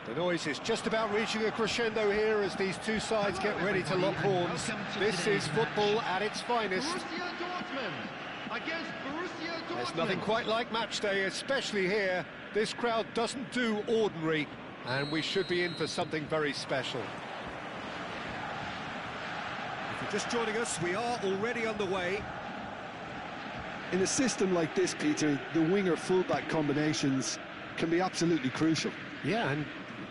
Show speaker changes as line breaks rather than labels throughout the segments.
The noise is just about reaching a crescendo here as these two sides get ready to lock horns. This is football at its finest. There's nothing quite like match day, especially here. This crowd doesn't do ordinary, and we should be in for something very special. If you're just joining us, we are already underway.
In a system like this, Peter, the winger-fullback combinations can be absolutely crucial.
Yeah, and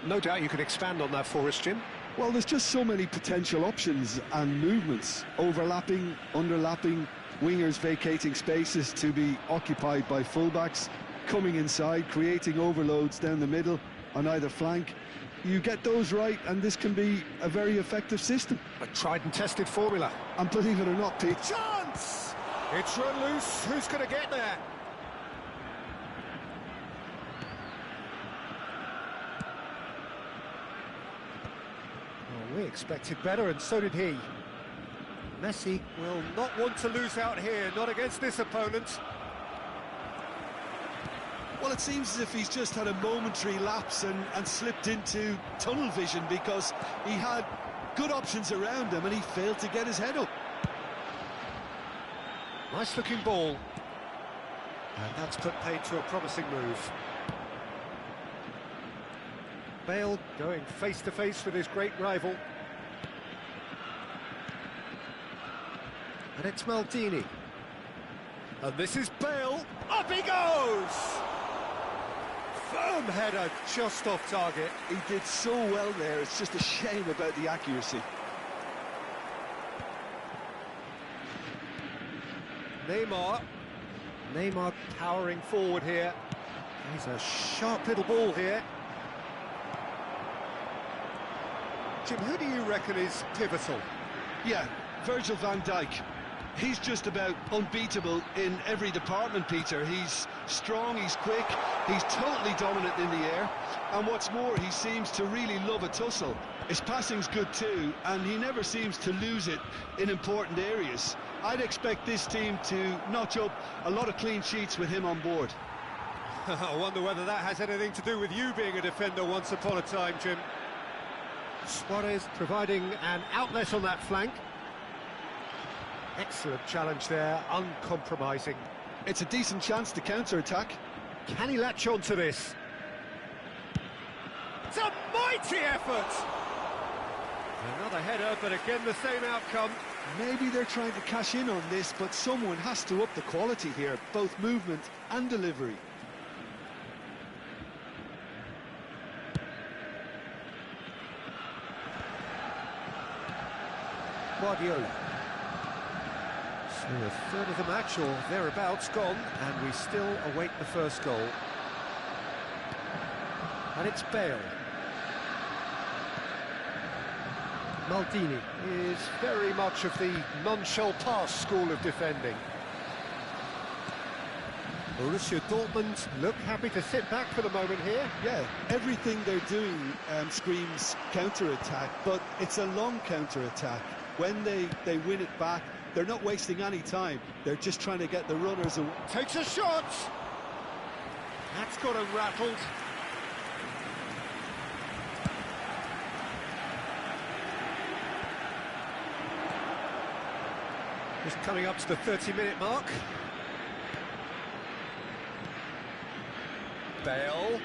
no doubt you can expand on that for us, Jim.
Well, there's just so many potential options and movements, overlapping, underlapping, wingers vacating spaces to be occupied by fullbacks, coming inside, creating overloads down the middle on either flank. You get those right, and this can be a very effective system.
A tried and tested formula.
And believe it or not, Pete...
Chance! It's run loose. Who's going to get there? We expected better, and so did he. Messi will not want to lose out here, not against this opponent.
Well, it seems as if he's just had a momentary lapse and slipped into tunnel vision, because he had good options around him and he failed to get his head up.
Nice looking ball. And that's put paid to a promising move. Bale going face to face with his great rival. And it's Maldini. And this is Bale. Up he goes! Firm header, just off target.
He did so well there, it's just a shame about the accuracy.
Neymar powering forward here. He's a sharp little ball here. Jim, who do you reckon is pivotal?
Yeah, Virgil van Dijk. He's just about unbeatable in every department, Peter. He's strong, he's quick, he's totally dominant in the air, and what's more, he seems to really love a tussle. His passing's good too, and he never seems to lose it in important areas. I'd expect this team to notch up a lot of clean sheets with him on board.
I wonder whether that has anything to do with you being a defender once upon a time, Jim. Suarez providing an outlet on that flank. Excellent challenge there, uncompromising.
It's a decent chance to counter-attack.
Can he latch on to this? It's a mighty effort! Another header, but again the same outcome.
Maybe they're trying to cash in on this, but someone has to up the quality here, both movement and delivery.
Guardiola. So a third of the match, or thereabouts, gone, and we still await the first goal. And it's Bale. Maldini is very much of the non-shell pass school of defending. Borussia Dortmund look happy to sit back for the moment here.
Yeah, everything they're doing screams counter-attack, but it's a long counter-attack. When they win it back, they're not wasting any time. They're just trying to get the runners away.
Takes a shot! That's got him rattled. Just coming up to the 30-minute mark. Bale.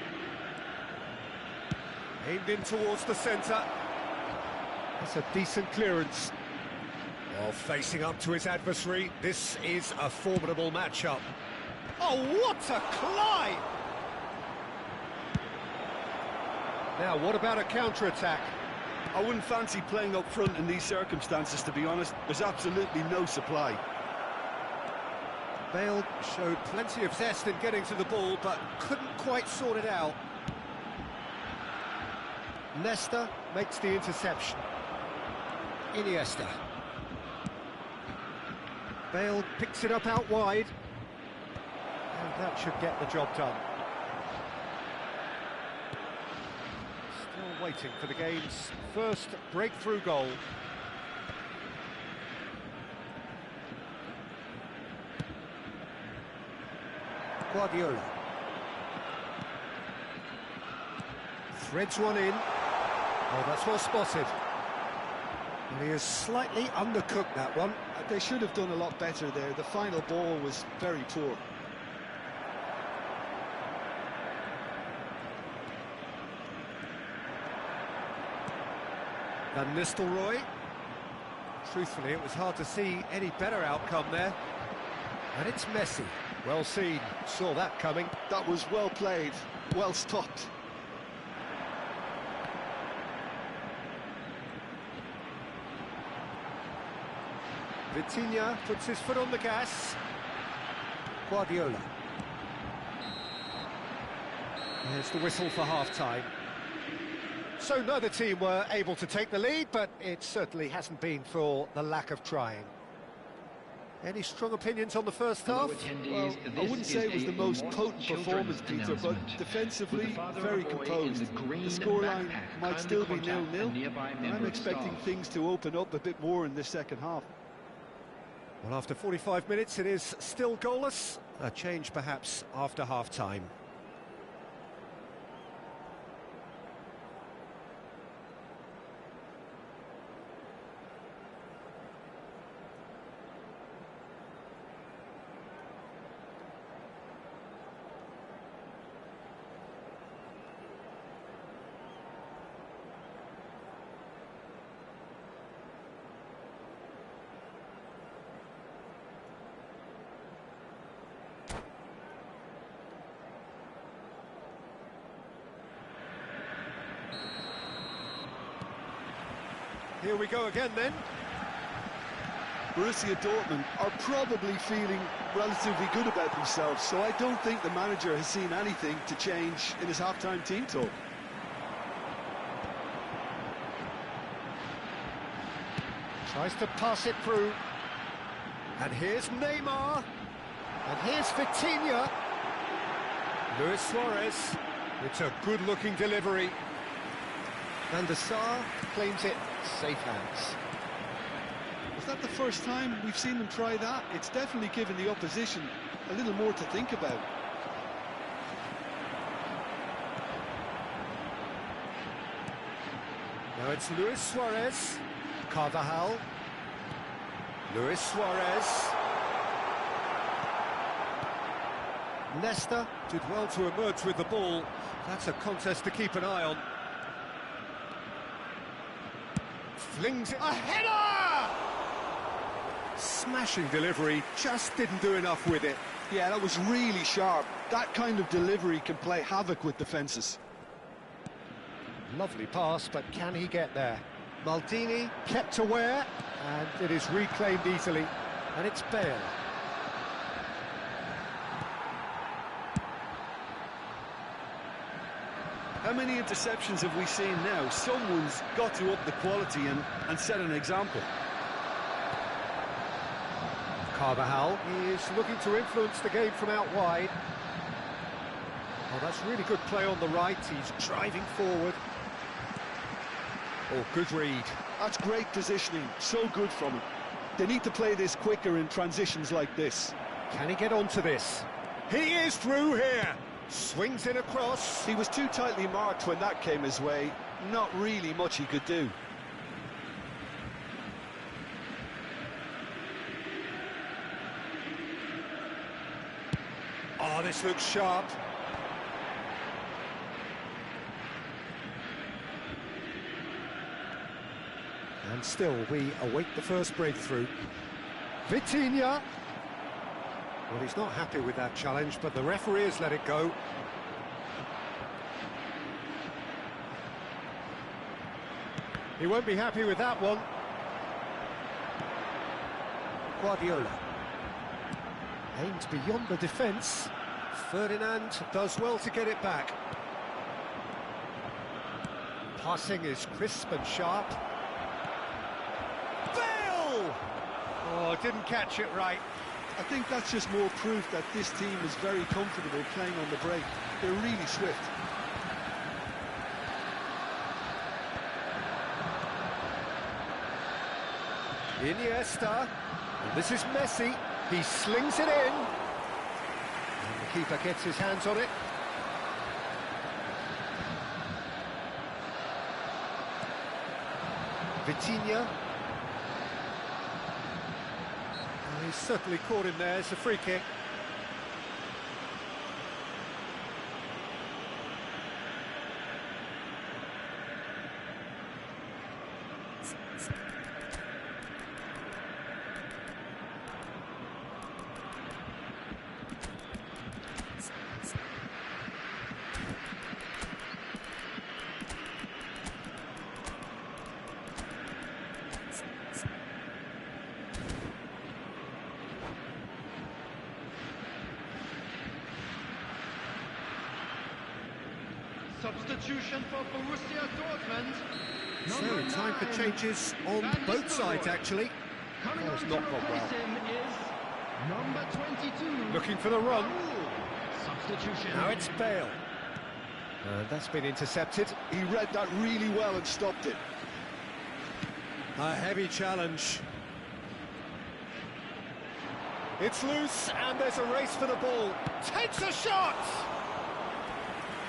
Aimed in towards the centre. That's a decent clearance. While facing up to his adversary, this is a formidable matchup. Oh, what a climb! Now, what about a counter-attack?
I wouldn't fancy playing up front in these circumstances, to be honest. There's absolutely no supply.
Bale showed plenty of zest in getting to the ball, but couldn't quite sort it out. Nesta makes the interception. Iniesta. Bale picks it up out wide. And that should get the job done. Still waiting for the game's first breakthrough goal. Guardiola. Threads one in. Oh, that's well spotted. And he has slightly undercooked that one.
They should have done a lot better there. The final ball was very poor.
Van Nistelrooy. Truthfully, it was hard to see any better outcome there. And it's Messi. Well seen. Saw that coming.
That was well played, well stopped.
Vitinha puts his foot on the gas. Guardiola. There's the whistle for half-time. So neither team were able to take the lead, but it certainly hasn't been for the lack of trying. Any strong opinions on the first half?
Well, I wouldn't say it was the most potent performance, Peter, but defensively, very composed. The scoreline might still be 0-0. I'm expecting things to open up a bit more in this second half.
Well, after 45 minutes, it is still goalless. A change, perhaps, after half-time. Here we go again then.
Borussia Dortmund are probably feeling relatively good about themselves, so I don't think the manager has seen anything to change in his half-time team talk.
Tries to pass it through. And here's Neymar. And here's Vitinha. Luis Suarez. It's a good-looking delivery. Van der Sar claims it. Safe hands.
Was that the first time we've seen them try that? It's definitely given the opposition a little more to think about.
Now it's Luis Suarez. Carvajal. Luis Suarez. Nesta did well to emerge with the ball. That's a contest to keep an eye on. Flings it. A header! Smashing delivery, just didn't do enough with it.
Yeah, that was really sharp. That kind of delivery can play havoc with defences.
Lovely pass, but can he get there? Maldini kept aware, and it is reclaimed easily. And it's Bale.
How many interceptions have we seen now? Someone's got to up the quality and set an example.
Carvajal is looking to influence the game from out wide. Oh, that's really good play on the right. He's driving forward. Oh, good read.
That's great positioning. So good from him. They need to play this quicker in transitions like this.
Can he get onto this? He is through here. Swings it across.
He was too tightly marked when that came his way. Not really much he could do.
Oh, this looks sharp. And still, we await the first breakthrough. Vitinha. Well, he's not happy with that challenge, but the referee has let it go. He won't be happy with that one. Guardiola. Aimed beyond the defence. Ferdinand does well to get it back. Passing is crisp and sharp. Bale! Oh, didn't catch it right.
I think that's just more proof that this team is very comfortable playing on the break. They're really swift.
Iniesta. And this is Messi. He slings it in. And the keeper gets his hands on it. Vitinha. He's certainly caught him there. It's a free kick.
Substitution for Borussia Dortmund.
So, time for changes on both sides, actually.
Coming
Oh, it's
on
not
to
gone
replace
well.
him is number 22.
Looking for the run.
Substitution.
Now it's Bale. That's been intercepted.
He read that really well and stopped it.
A heavy challenge. It's loose, and there's a race for the ball. Takes a shot!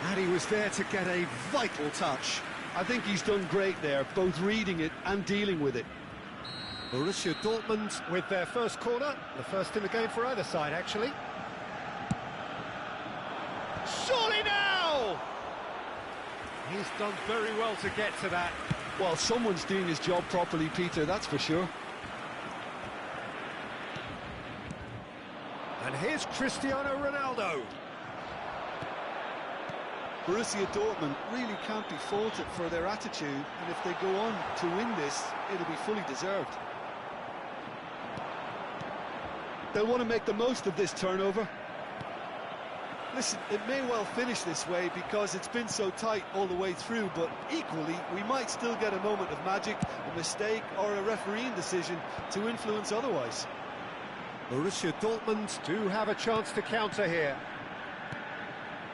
And he was there to get a vital touch.
I think he's done great there, both reading it and dealing with it.
Borussia Dortmund with their first corner. The first in the game for either side, actually. Surely now! He's done very well to get to that.
Well, someone's doing his job properly, Peter, that's for sure.
And here's Cristiano Ronaldo.
Borussia Dortmund really can't be faulted for their attitude, and if they go on to win this, it'll be fully deserved. They'll want to make the most of this turnover. Listen, it may well finish this way because it's been so tight all the way through, but equally, we might still get a moment of magic, a mistake, or a refereeing decision to influence otherwise.
Borussia Dortmund do have a chance to counter here.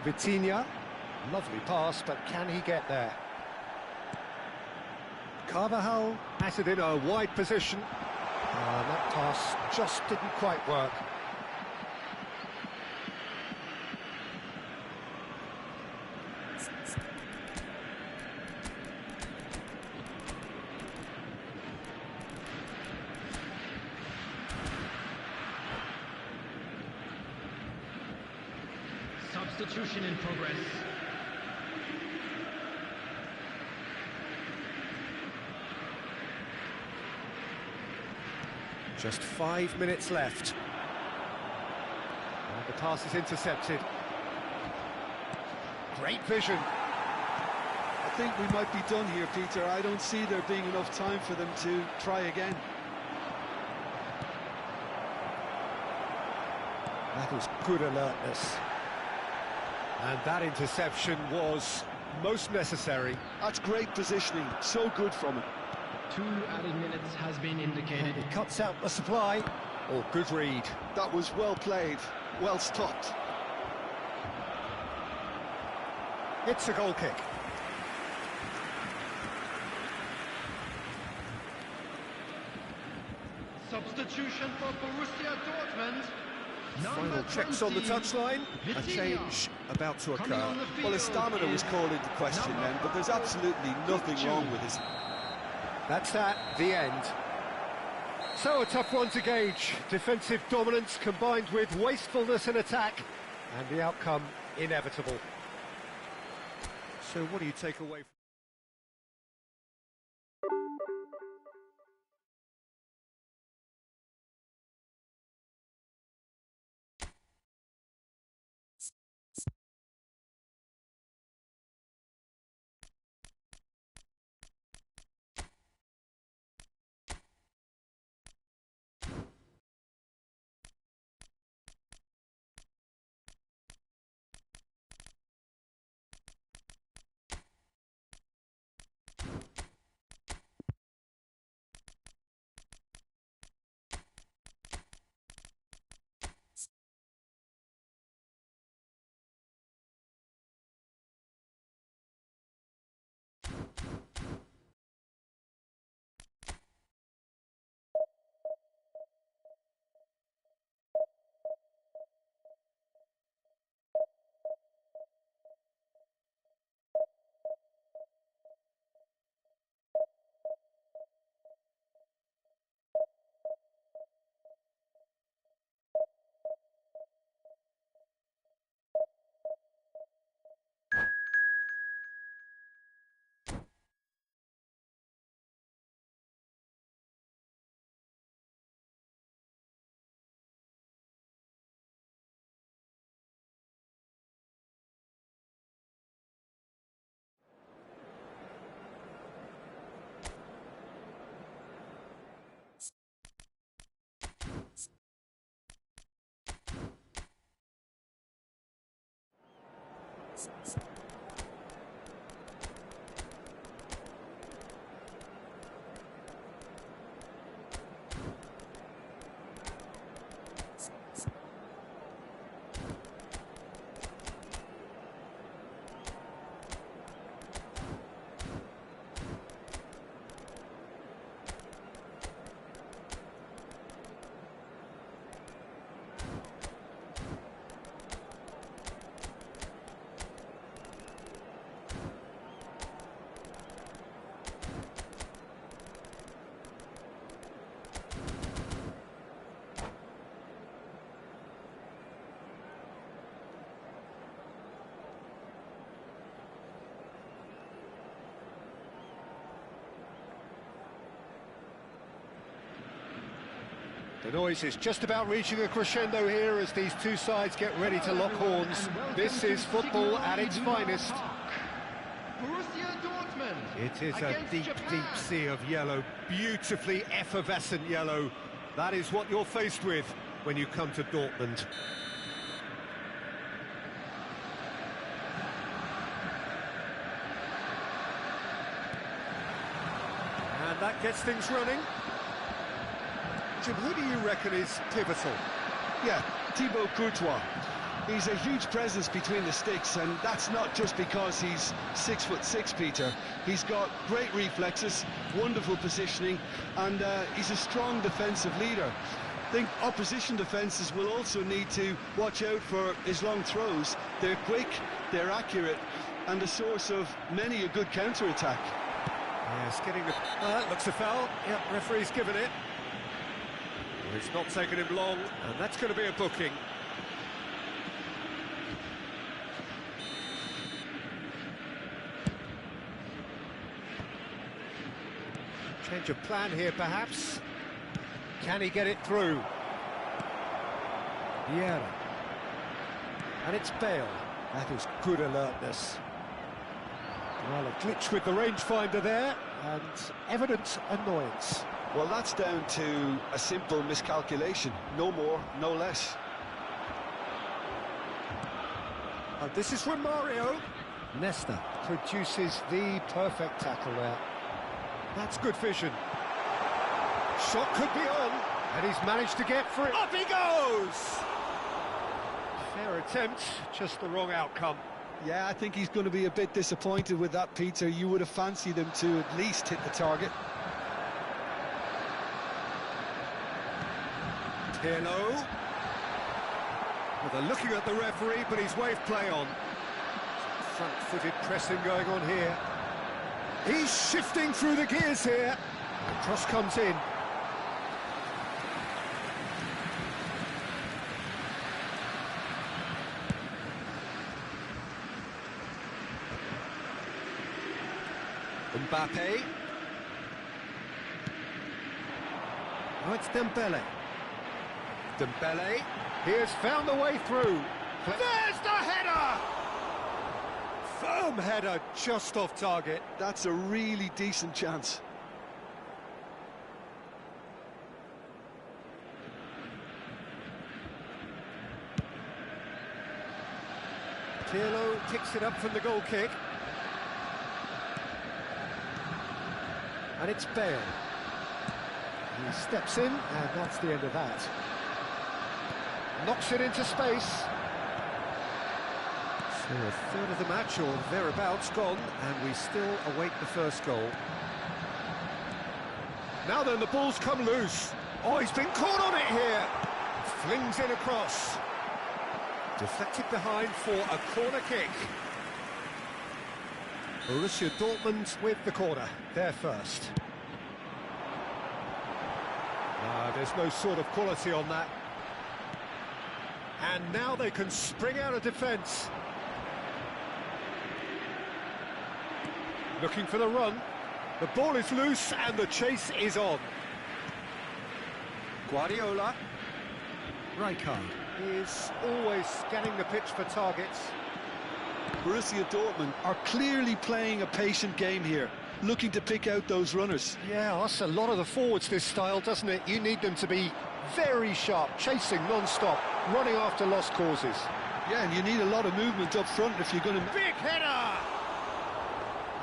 Vitinha. Lovely pass, but can he get there? Carvajal has it in a wide position. That pass just didn't quite work.
Substitution in progress.
Just 5 minutes left. And the pass is intercepted. Great vision.
I think we might be done here, Peter. I don't see there being enough time for them to try again.
That was good alertness. And that interception was most necessary.
That's great positioning, so good from him.
2 added minutes has been indicated.
It cuts out the supply. Oh, good read.
That was well played, well stopped.
It's a goal kick.
Substitution for Borussia Dortmund.
Final checks on the touchline. A change about to occur.
Well, his stamina was called into question then, but there's absolutely nothing wrong with his...
That's the end. So a tough one to gauge. Defensive dominance combined with wastefulness in attack, and the outcome inevitable. So what do you take away from... The noise is just about reaching a crescendo here as these two sides get ready to lock horns. This is football at its finest.
Borussia Dortmund.
It is a deep, deep sea of yellow, beautifully effervescent yellow. That is what you're faced with when you come to Dortmund. And that gets things running. Jim, who do you reckon is pivotal?
Yeah, Thibaut Courtois. He's a huge presence between the sticks, and that's not just because he's 6'6", Peter. He's got great reflexes, wonderful positioning, and he's a strong defensive leader. I think opposition defences will also need to watch out for his long throws. They're quick, they're accurate, and a source of many a good counter-attack.
Yes, getting the... That looks a foul. Yep, referee's given it. It's not taken him long, and that's going to be a booking. Change of plan here, perhaps. Can he get it through? Vieira. And it's Bale. That is good alertness. Well, a glitch with the rangefinder there, and evident annoyance.
Well, that's down to a simple miscalculation. No more, no less.
And this is from Mario. Nesta produces the perfect tackle there. That's good vision. Shot could be on, and he's managed to get free. Up he goes! Fair attempt, just the wrong outcome.
Yeah, I think he's going to be a bit disappointed with that, Peter. You would have fancied him to at least hit the target.
Pirlo. Well, they're looking at the referee, but he's waved play on. Front-footed pressing going on here. He's shifting through the gears here. The cross comes in. Mbappe. Oh, it's Dembele. Dembele. He has found a way through. There's the header! Firm header, just off target.
That's a really decent chance.
Pirlo picks it up from the goal kick. And it's Bale. He steps in, and that's the end of that. Knocks it into space. So a third of the match, or thereabouts, gone, and we still await the first goal. Now then, the ball's come loose. Oh, he's been caught on it here. Flings it across. Deflected behind for a corner kick. Borussia Dortmund with the corner, they're first. There's no sort of quality on that. And now they can spring out of defence. Looking for the run. The ball is loose and the chase is on. Guardiola. Rijkaard is always scanning the pitch for targets.
Borussia Dortmund are clearly playing a patient game here, looking to pick out those runners.
Yeah, that's a lot of the forwards, this style, doesn't it? You need them to be very sharp, chasing non-stop, running after lost causes.
Yeah, and you need a lot of movement up front if you're going to...
Big header!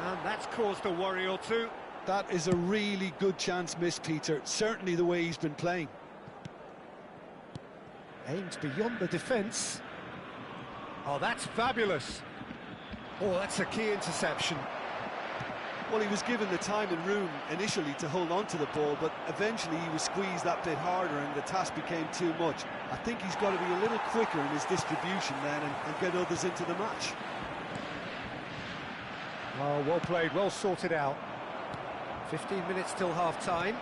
And that's caused a worry or two.
That is a really good chance missed, Peter. Certainly the way he's been playing.
Aims beyond the defence. Oh, that's fabulous. Oh, that's a key interception.
Well, he was given the time and room initially to hold on to the ball, but eventually he was squeezed that bit harder and the task became too much. I think he's got to be a little quicker in his distribution then and get others into the match.
Oh, well played, well sorted out. 15 minutes till half-time.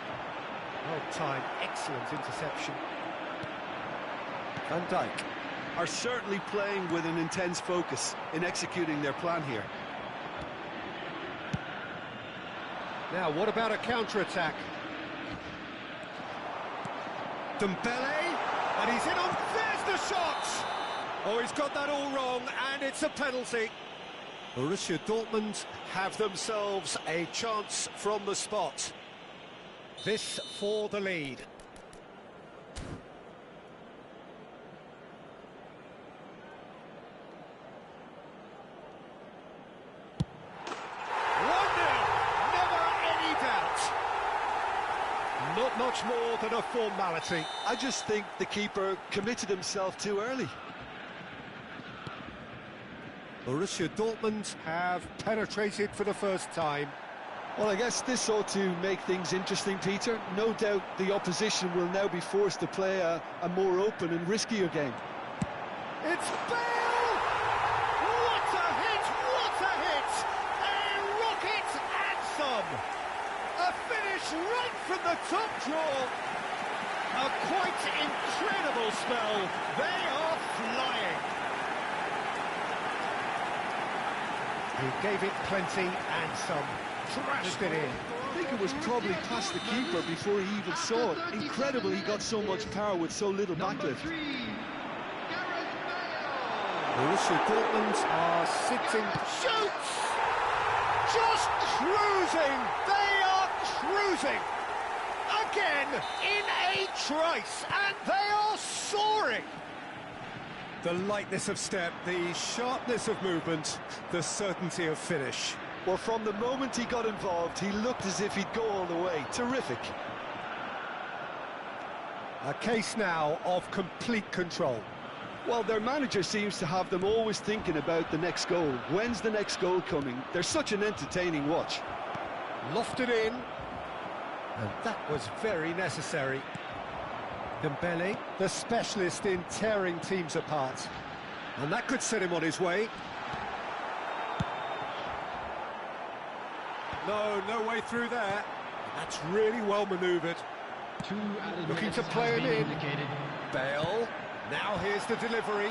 Well timed, excellent interception. Van Dijk
are certainly playing with an intense focus in executing their plan here.
Now, what about a counter-attack? Dembele, and he's in on... There's the shot! Oh, he's got that all wrong, and it's a penalty. Borussia Dortmund have themselves a chance from the spot. This for the lead. Not much more than a formality.
I just think the keeper committed himself too early.
Borussia Dortmund have penetrated for the first time.
Well, I guess this ought to make things interesting, Peter. No doubt the opposition will now be forced to play a more open and riskier game.
It's Bale! What a hit! What a hit! A rocket and some! A finish right from the top draw. A quite incredible spell. They are flying. He gave it plenty and some. Thrashed it in.
I think it was probably past the keeper before he even saw it. Incredible he got so much power with so little backlift.
Borussia Dortmund are sitting. Shoots! Just cruising! They are cruising! Again, in a trice, and they are soaring! The lightness of step, the sharpness of movement, the certainty of finish.
Well, from the moment he got involved, he looked as if he'd go all the way. Terrific.
A case now of complete control.
Well, their manager seems to have them always thinking about the next goal. When's the next goal coming? They're such an entertaining watch.
Lofted in, and that was very necessary. Dembele, the specialist in tearing teams apart. And that could set him on his way. No way through there. That's really well manoeuvred. Looking to play him in. Bale. Now here's the delivery.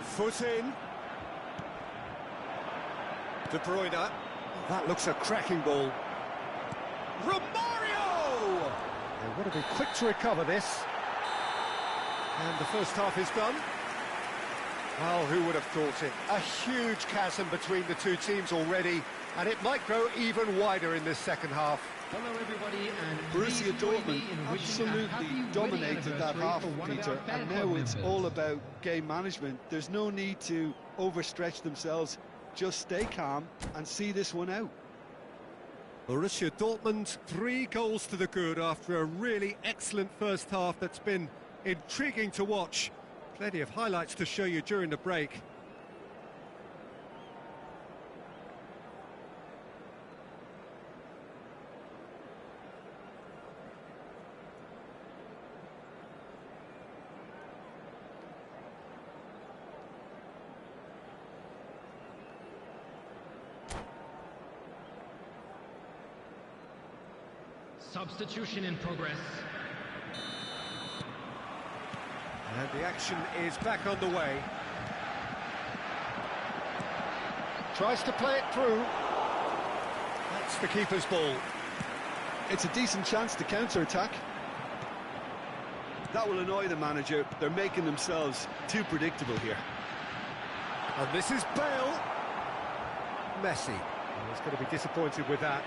Foot in. De Bruyne. That looks a cracking ball. Romario! They've got to be quick to recover this. And the first half is done. Well, who would have thought it? A huge chasm between the two teams already, and it might grow even wider in this second half.
Hello everybody, and
Borussia Dortmund absolutely dominated that half, Peter, and now it's all about game management. There's no need to overstretch themselves. Just stay calm and see this one out.
Borussia Dortmund, 3 goals to the good after a really excellent first half that's been intriguing to watch. Plenty of highlights to show you during the break.
Substitution in progress.
And the action is back on the way. Tries to play it through. That's the keeper's ball.
It's a decent chance to counter-attack. That will annoy the manager. They're making themselves too predictable here.
And this is Bale. Messi. He's going to be disappointed with that.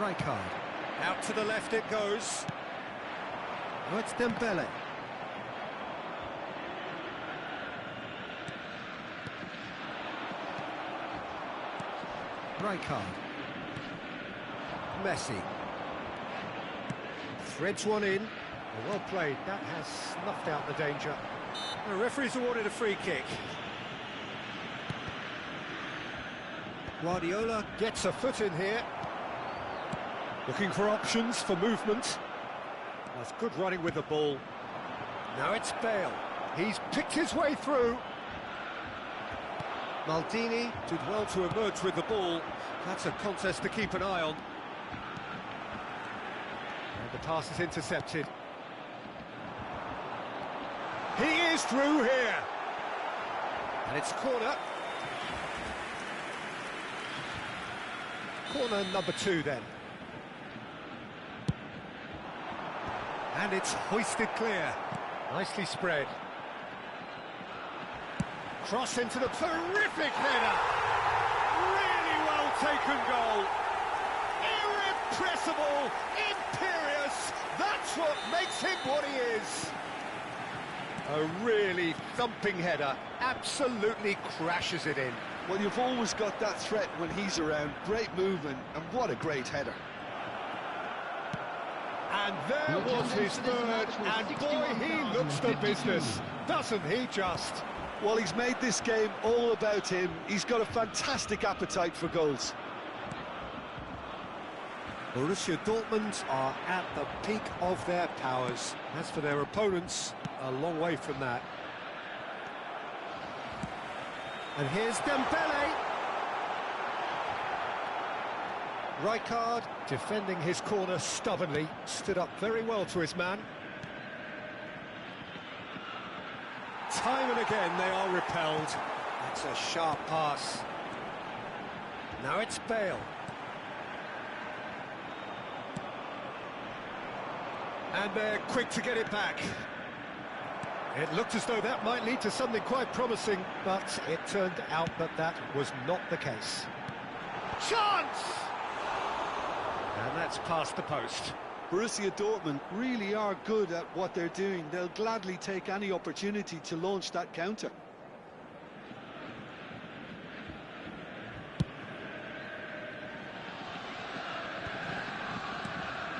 Rijkaard. Out to the left it goes. Oh, it's Dembele. Rijkaard. Messi. Threads one in. Well played. That has snuffed out the danger. The referee's awarded a free kick. Guardiola gets a foot in here. Looking for options for movement. That's good running with the ball. Now it's Bale. He's picked his way through. Maldini did well to emerge with the ball. That's a contest to keep an eye on. And the pass is intercepted. He is through here. And it's corner. Corner number 2 then. And it's hoisted clear. Nicely spread. Cross into the terrific header. Really well taken goal. Irrepressible, imperious. That's what makes him what he is. A really thumping header. Absolutely crashes it in.
Well, you've always got that threat when he's around. Great movement, and what a great header.
And there was his third, and boy, he looks the business, doesn't he just?
Well, he's made this game all about him. He's got a fantastic appetite for goals.
Borussia Dortmund are at the peak of their powers. As for their opponents, a long way from that. And here's Dembele. Rijkaard defending his corner stubbornly, stood up very well to his man. time and again they are repelled. That's a sharp pass. Now it's Bale. And they're quick to get it back. It looked as though that might lead to something quite promising, but it turned out that that was not the case. Chance! And that's past the post.
Borussia Dortmund really are good at what they're doing. They'll gladly take any opportunity to launch that counter.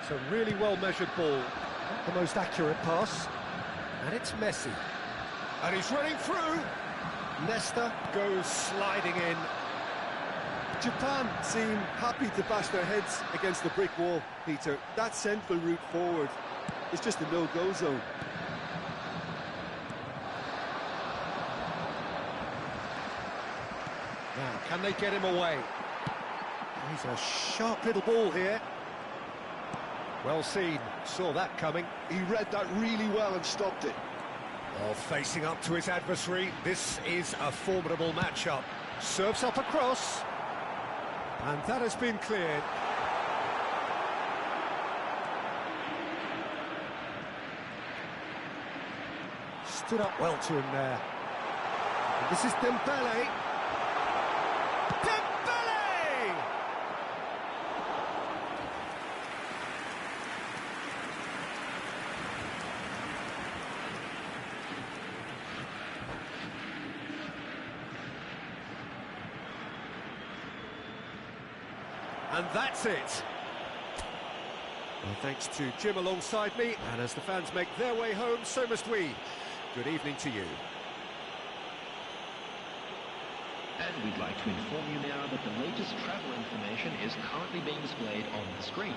It's a really well-measured ball. Not the most accurate pass. And it's Messi. And he's running through. Nesta goes sliding in.
Japan seem happy to bash their heads against the brick wall, Peter. That central route forward is just a no-go zone.
Now, can they get him away? He's a sharp little ball here. Well seen, saw that coming.
He read that really well and stopped it.
Oh, facing up to his adversary, this is a formidable matchup. Serves up across. And that has been cleared. Stood up well to him there. And this is Dembele. Dembele! And that's it. Well, thanks to Jim alongside me, and as the fans make their way home, so must we. Good evening to you.
And we'd like to inform you now that the latest travel information is currently being displayed on the screen.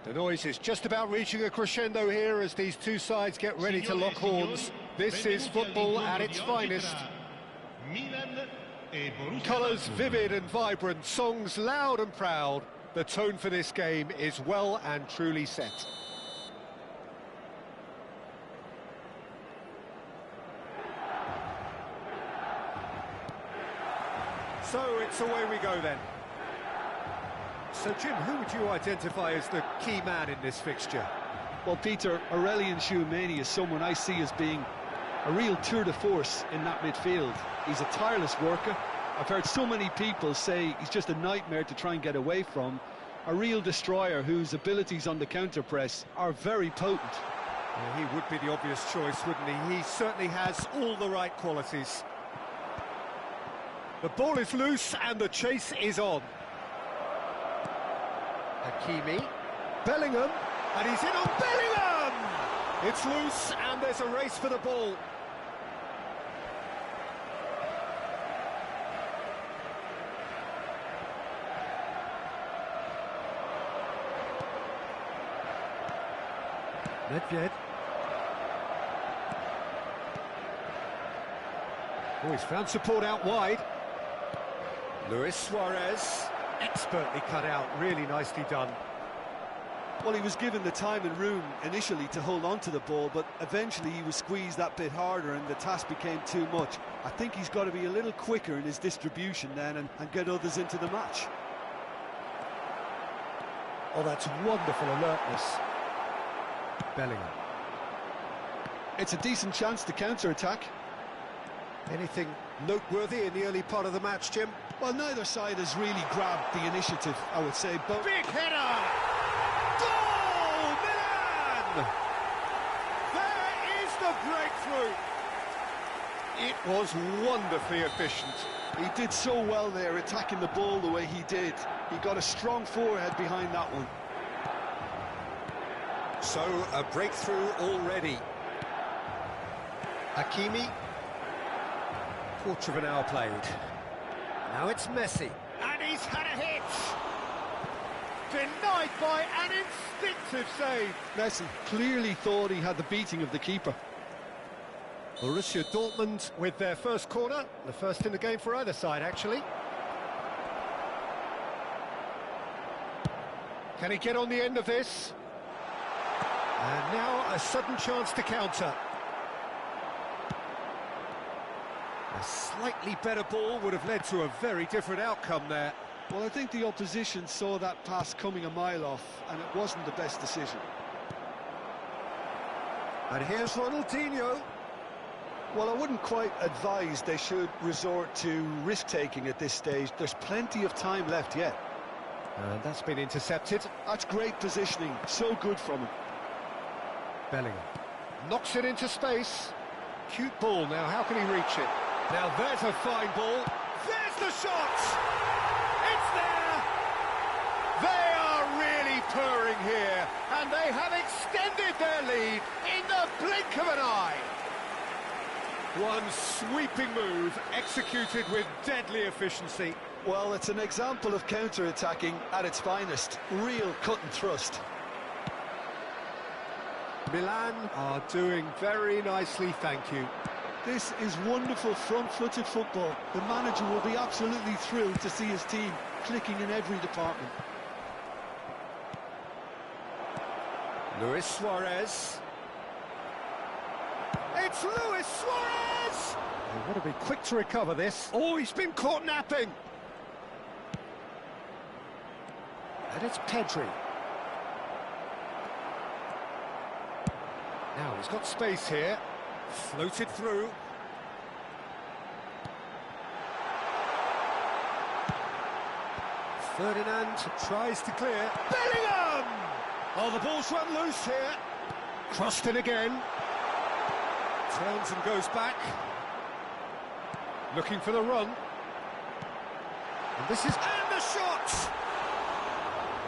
The noise is just about reaching a crescendo here as these two sides get ready to lock horns. This is football at its finest. Colours vivid and vibrant, songs loud and proud. The tone for this game is well and truly set. So it's away we go then. So Jim, who would you identify as the key man in this fixture?
Well, Peter, Aurelien Tchouameni is someone I see as being a real tour de force in that midfield. He's a tireless worker. I've heard so many people say he's just a nightmare to try and get away from. A real destroyer whose abilities on the counter-press are very potent.
Yeah, he would be the obvious choice, wouldn't he? He certainly has all the right qualities. The ball is loose and the chase is on. Hakimi, Bellingham, and he's in on Bellingham! It's loose and there's a race for the ball. Nedved. Oh, he's found support out wide. Luis Suarez, expertly cut out, really nicely done.
Well, he was given the time and room initially to hold on to the ball, but eventually he was squeezed that bit harder and the task became too much. I think he's got to be a little quicker in his distribution then and get others into the match.
Oh, that's wonderful alertness. Bellingham.
It's a decent chance to counter-attack.
Anything noteworthy in the early part of the match, Jim?
Well, neither side has really grabbed the initiative, I would say, but...
Big header! Goal! Milan! There is the breakthrough! It was wonderfully efficient.
He did so well there, attacking the ball the way he did. He got a strong forehead behind that one.
So, a breakthrough already. Hakimi. Quarter of an hour played. Now it's Messi. And he's had a hit! Denied by an instinctive save.
Messi clearly thought he had the beating of the keeper.
Borussia Dortmund with their first corner. The first in the game for either side, actually. Can he get on the end of this? And now a sudden chance to counter. A slightly better ball would have led to a very different outcome there.
Well, I think the opposition saw that pass coming a mile off, and it wasn't the best decision.
And here's Ronaldinho.
Well, I wouldn't quite advise they should resort to risk-taking at this stage. There's plenty of time left yet.
And that's been intercepted.
That's great positioning, so good from him.
Bellingham knocks it into space. Cute ball now, how can he reach it? Now there's a fine ball. There's the shot! It's there! They are really purring here, and they have extended their lead in the blink of an eye. One sweeping move, executed with deadly efficiency.
Well, it's an example of counter-attacking at its finest. Real cut and thrust.
Milan are doing very nicely, thank you.
This is wonderful front-footed football. The manager will be absolutely thrilled to see his team clicking in every department.
Luis Suarez. It's Luis Suarez! They've got to be quick to recover this. Oh, he's been caught napping. And it's Pedri. Now he's got space here. Floated through. Ferdinand tries to clear. Bellingham! Oh, the ball's run loose here. Crossed in again. Turns and goes back. Looking for the run. And this is... And the shot!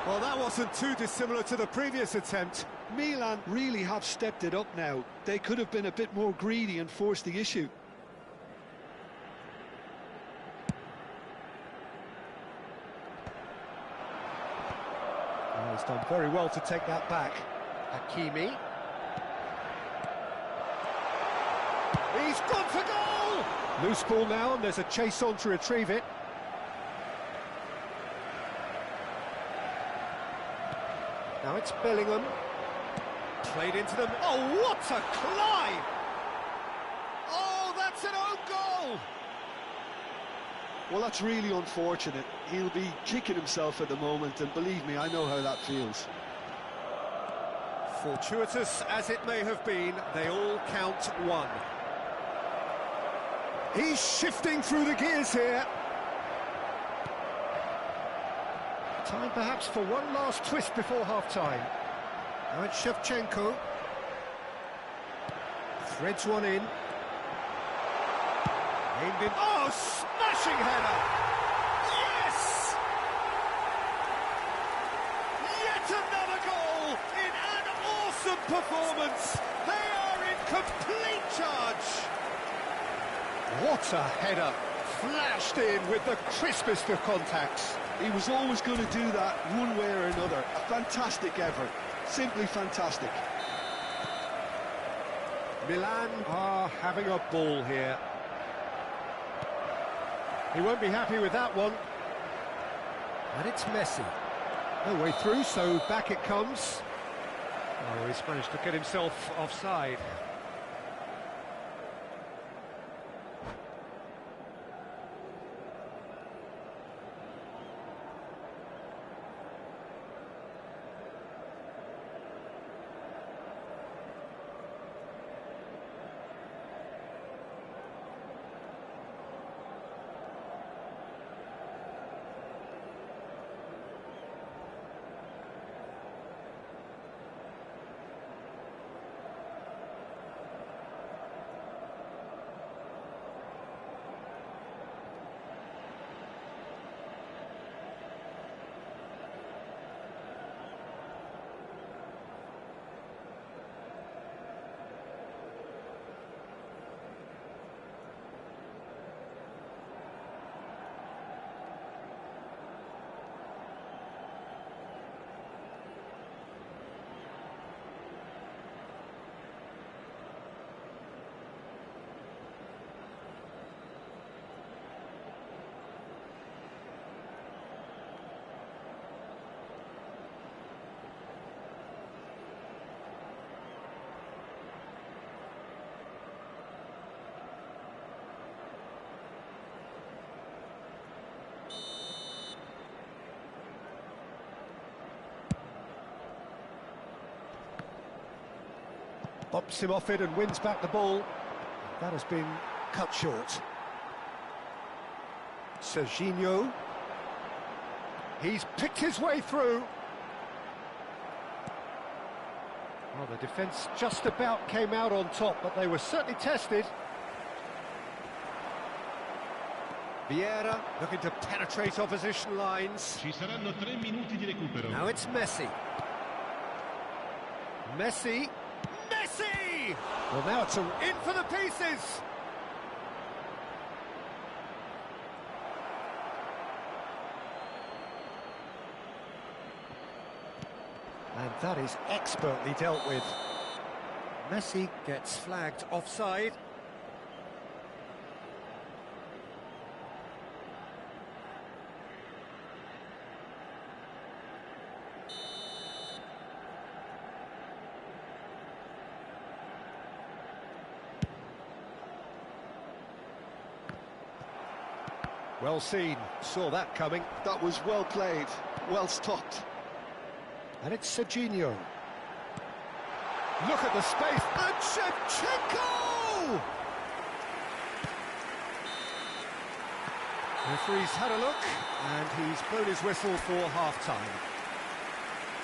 Well, that wasn't too dissimilar to the previous attempt.
Milan really have stepped it up now. They could have been a bit more greedy and forced the issue.
Oh, He's done very well to take that back. Hakimi. He's gone for goal! Loose ball now, and there's a chase on to retrieve it. Now it's Bellingham. Played into them. Oh, what a climb! Oh, that's an own goal!
Well, that's really unfortunate. He'll be kicking himself at the moment, and believe me, I know how that feels.
Fortuitous as it may have been, they all count one. He's shifting through the gears here. Time perhaps for one last twist before half-time. Now it's Shevchenko. Threads one in. Aimed in. Oh, smashing header! Yes! Yet another goal in an awesome performance. They are in complete charge. What a header! Flashed in with the crispest of contacts.
He was always going to do that one way or another. A fantastic effort. Simply fantastic.
Milan are having a ball here. He won't be happy with that one. And it's Messi. No way through, so back it comes. Oh, he's managed to get himself offside. Bops him off it and wins back the ball. That has been cut short. Serginho. He's picked his way through. Well, the defence just about came out on top, but they were certainly tested. Vieira looking to penetrate opposition lines.
Ci saranno 3 minuti di recupero.
Now it's Messi. Messi. Messi! Well, now it's in for the pieces. And that is expertly dealt with. Messi gets flagged offside. Well seen, saw that coming.
That was well played, well stopped.
And it's Serginho. Look at the space, and Shevchenko! Referee's had a look, and he's blown his whistle for half-time.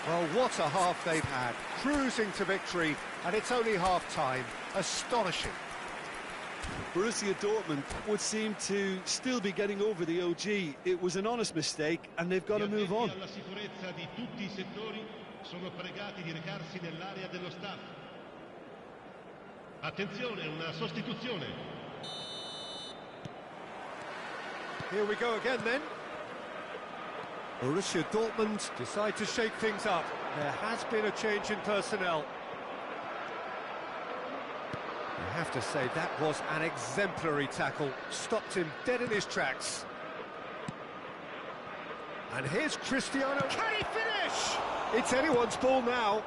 Well, what a half they've had, cruising to victory, and it's only half-time. Astonishing.
Borussia Dortmund would seem to still be getting over the OG. It was an honest mistake, and they've got to move on.
Alla sicurezza di tutti I settori sono pregati di recarsi nell'area dello staff. Attenzione, una sostituzione.
Here we go again then. Borussia Dortmund decide to shake things up. There has been a change in personnel. You have to say that was an exemplary tackle. Stopped him dead in his tracks. And here's Cristiano. Can he finish? It's anyone's ball now.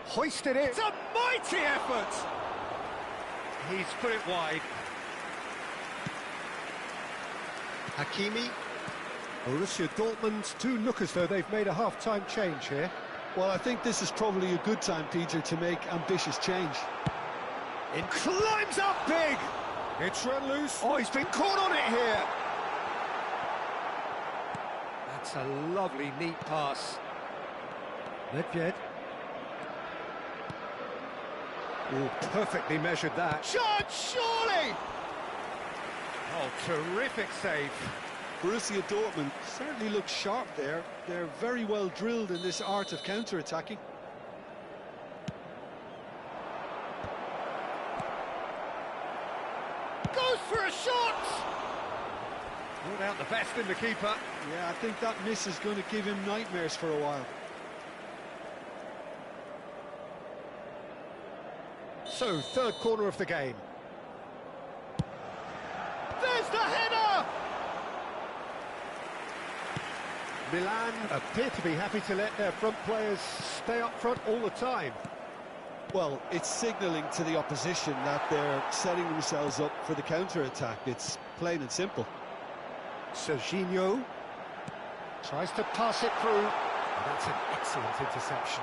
Hoisted it. It's a mighty effort. He's put it wide. Hakimi. Borussia Dortmund do look as though they've made a half-time change here.
Well, I think this is probably a good time, Peter, to make ambitious change.
It climbs up big. It's run loose. Oh, he's been caught on it here. That's a lovely, neat pass. Nedved. Oh, perfectly measured that. Shot, surely! Oh, terrific save.
Borussia Dortmund certainly looks sharp there. They're very well drilled in this art of counter-attacking.
Goes for a shot! Ruled out the best in the keeper.
Yeah, I think that miss is going to give him nightmares for a while.
So, third corner of the game. There's the header! Milan appear to be happy to let their front players stay up front all the time.
Well, it's signalling to the opposition that they're setting themselves up for the counter-attack. It's plain and simple.
Serginho tries to pass it through. That's an excellent interception.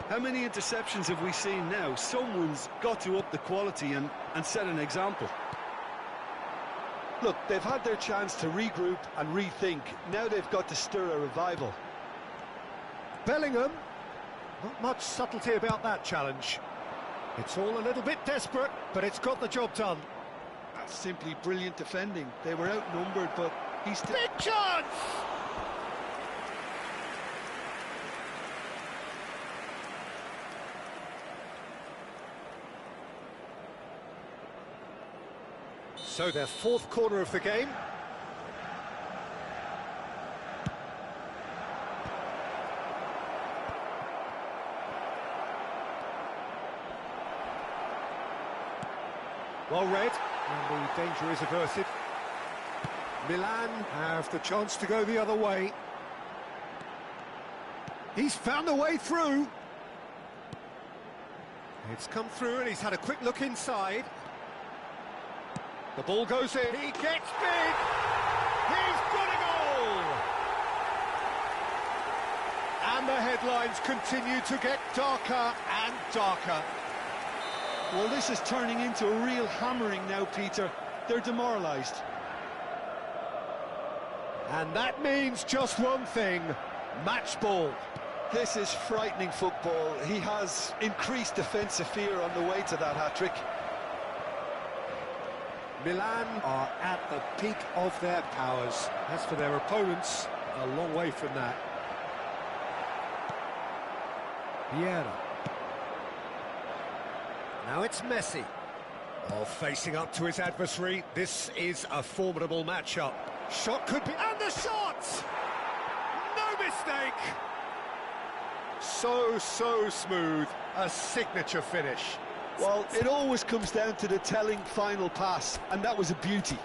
How many interceptions have we seen now? Someone's got to up the quality and set an example. Look, they've had their chance to regroup and rethink. Now they've got to stir a revival.
Bellingham, not much subtlety about that challenge. It's all a little bit desperate, but it's got the job done.
That's simply brilliant defending. They were outnumbered, but he's still...
Big chance! So their fourth corner of the game. Well read, and the danger is averted. Milan have the chance to go the other way. He's found a way through. It's come through and he's had a quick look inside. The ball goes in. He gets big. He's got a goal. And the headlines continue to get darker and darker.
Well, this is turning into a real hammering now, Peter. They're demoralised.
And that means just one thing, match ball.
This is frightening football. He has increased defensive fear on the way to that hat-trick.
Milan are at the peak of their powers. As for their opponents, a long way from that. Vieira. Now it's Messi. Oh, facing up to his adversary. This is a formidable matchup. Shot could be... And the shot! No mistake! So smooth. A signature finish.
Well, it always comes down to the telling final pass, and that was a beauty.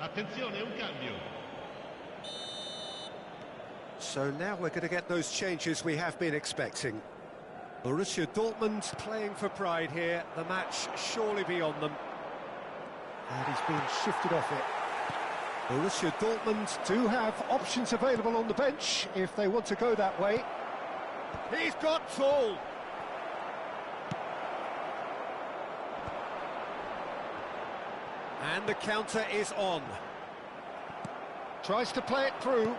Attenzione, un cambio.
So now we're going to get those changes we have been expecting. Borussia Dortmund playing for pride here. The match surely beyond them. And he's being shifted off it. Borussia Dortmund do have options available on the bench if they want to go that way. He's got full. And the counter is on. Tries to play it through.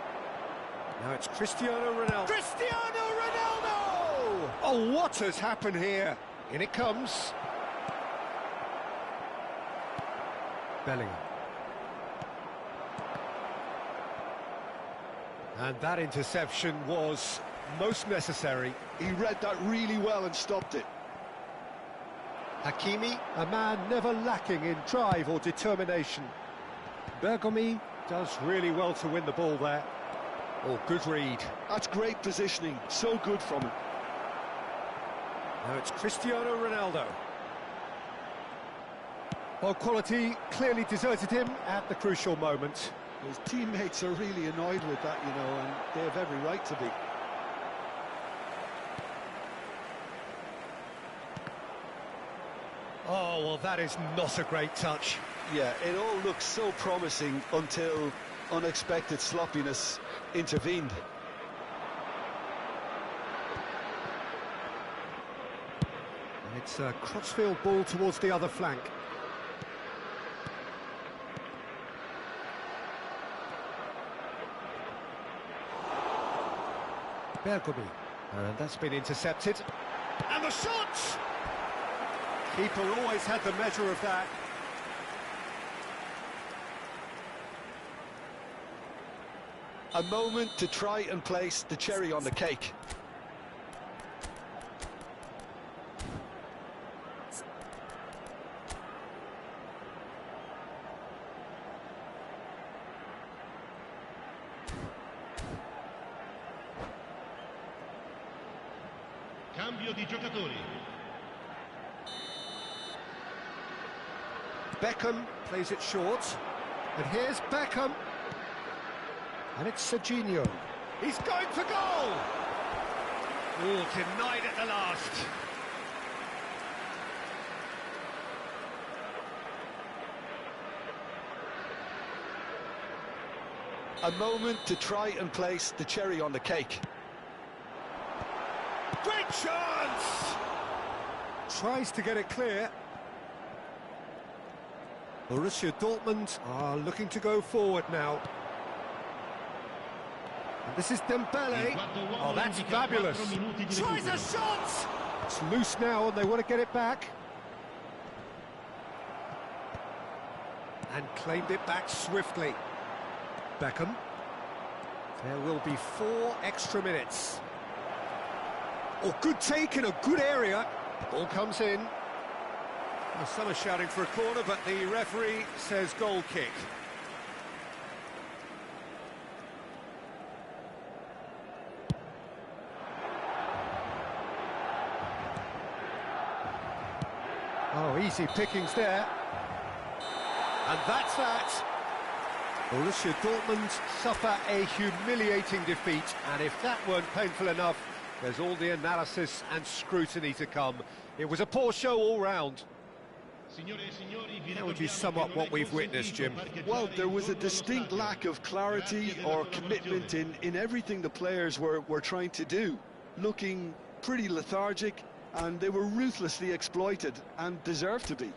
Now it's Cristiano Ronaldo. Cristiano Ronaldo! Oh, what has happened here? In it comes. Bellingham. And that interception was most necessary.
He read that really well and stopped it.
Hakimi, a man never lacking in drive or determination. Bergomi does really well to win the ball there. Oh, good read.
That's great positioning, so good from him.
Now it's Cristiano Ronaldo. Well, quality clearly deserted him at the crucial moment.
His teammates are really annoyed with that, you know, and they have every right to be.
Oh, well, that is not a great touch.
Yeah, it all looks so promising until unexpected sloppiness intervened.
And it's a crossfield ball towards the other flank. Bergomi, and that's been intercepted. And the shot! Keeper always had the measure of that.
A moment to try and place the cherry on the cake.
Cambio di giocatori.
Beckham plays it short. And here's Beckham. And it's Serginho. He's going for goal! Oh, denied at the last.
A moment to try and place the cherry on the cake.
Great chance! Tries to get it clear. Borussia Dortmund are looking to go forward now. And this is Dembele. Oh, that's fabulous. Tries a shot! It's loose now and they want to get it back. And claimed it back swiftly. Beckham. There will be 4 extra minutes. Oh, good take in a good area. Ball comes in. Well, some are shouting for a corner, but the referee says goal kick. Oh, easy pickings there. And that's that. Borussia Dortmund suffer a humiliating defeat, and if that weren't painful enough, there's all the analysis and scrutiny to come. It was a poor show all round. How would you sum up what we've witnessed, Jim?
Well, there was a distinct lack of clarity or commitment in everything the players were trying to do. Looking pretty lethargic, and they were ruthlessly exploited and deserved to be.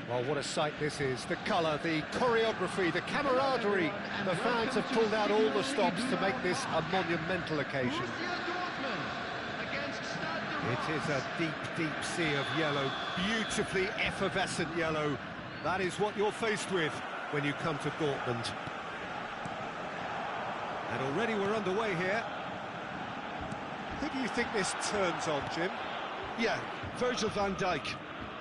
Well, what a sight this is. The colour, the choreography, the camaraderie. The fans have pulled out all the stops to make this a monumental occasion. It is a deep, deep sea of yellow, beautifully effervescent yellow. That is what you're faced with when you come to Dortmund. And already we're underway here. Who do you think this turns on, Jim?
Yeah, Virgil van Dijk.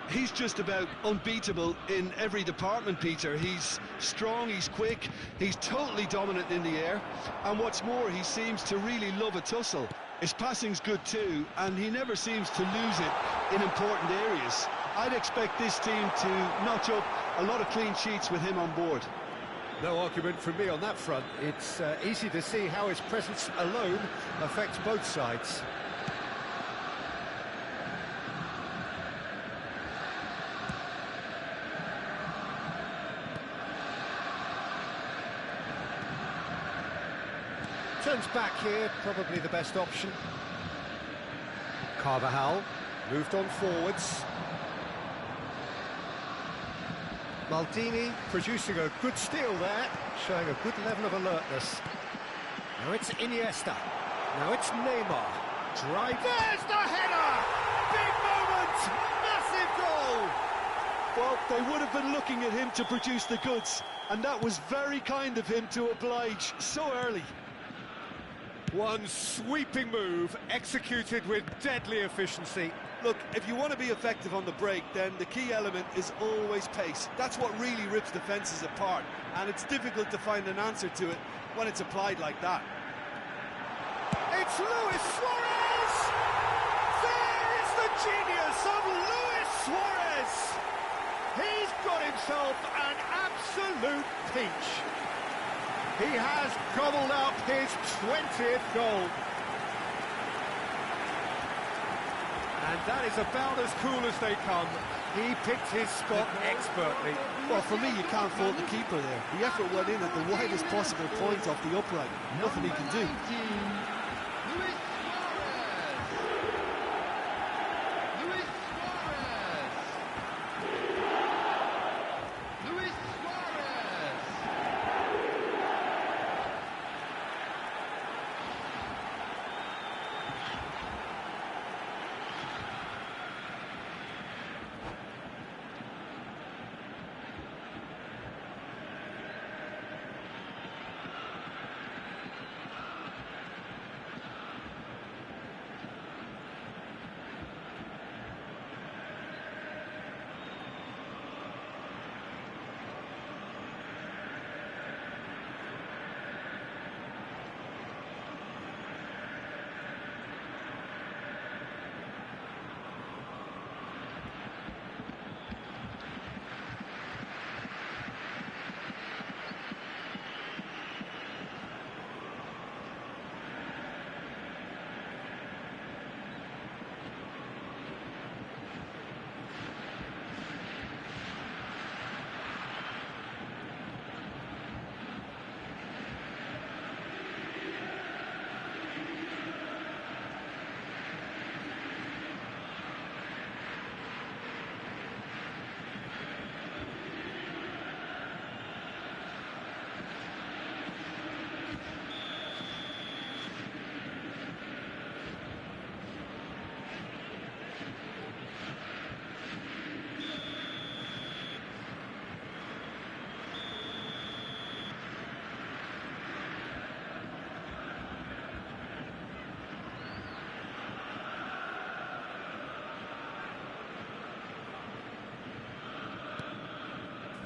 He's just about unbeatable in every department, Peter. He's strong, he's quick, he's totally dominant in the air, and what's more, he seems to really love a tussle. His passing's good too, and he never seems to lose it in important areas. I'd expect this team to notch up a lot of clean sheets with him on board.
No argument from me on that front. It's easy to see how his presence alone affects both sides. Turns back here, probably the best option. Carvajal moved on forwards. Maldini producing a good steal there, showing a good level of alertness. Now it's Iniesta. Now it's Neymar. Drive. There's the header! Big moment! Massive goal!
Well, they would have been looking at him to produce the goods, and that was very kind of him to oblige so early.
One sweeping move, executed with deadly efficiency.
Look, if you want to be effective on the break, then the key element is always pace. That's what really rips defences apart, and it's difficult to find an answer to it when it's applied like that.
It's Luis Suarez! There is the genius of Luis Suarez! He's got himself an absolute peach. He has gobbled up his 20th goal. And that is about as cool as they come. He picked his spot expertly.
Well, for me, you can't fault the keeper there. The effort went in at the widest possible point off the upright. Nothing he can do.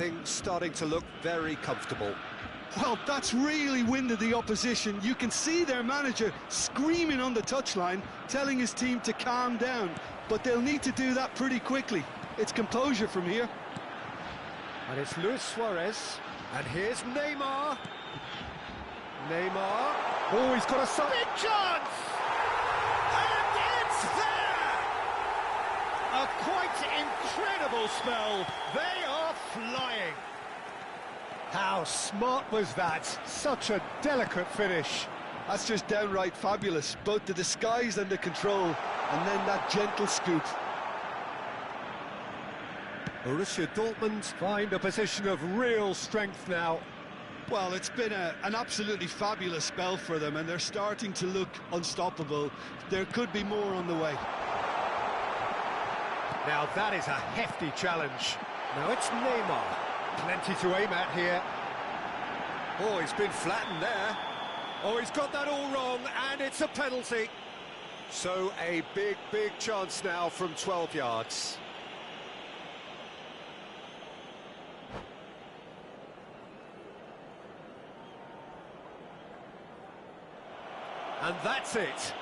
Things starting to look very comfortable.
Well, that's really winded the opposition. You can see their manager screaming on the touchline, telling his team to calm down. But they'll need to do that pretty quickly. It's composure from here.
And it's Luis Suarez. And here's Neymar. Neymar. Oh, he's got a big chance! And it's there! A quite incredible spell. They are flying. How smart was that? Such a delicate finish.
That's just downright fabulous. Both the disguise and the control, and then that gentle scoop.
Borussia Dortmund find a position of real strength now.
Well, it's been an absolutely fabulous spell for them, and they're starting to look unstoppable. There could be more on the way.
Now that is a hefty challenge. Now it's Neymar. Plenty to aim at here. Oh, he's been flattened there. Oh, he's got that all wrong, and it's a penalty. So a big chance now from 12 yards. And that's it.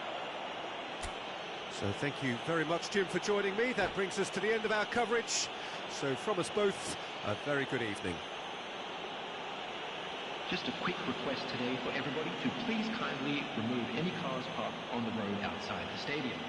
So thank you very much, Jim, for joining me. That brings us to the end of our coverage. So from us both, a very good evening.
Just a quick request today for everybody to please kindly remove any cars parked on the road outside the stadium.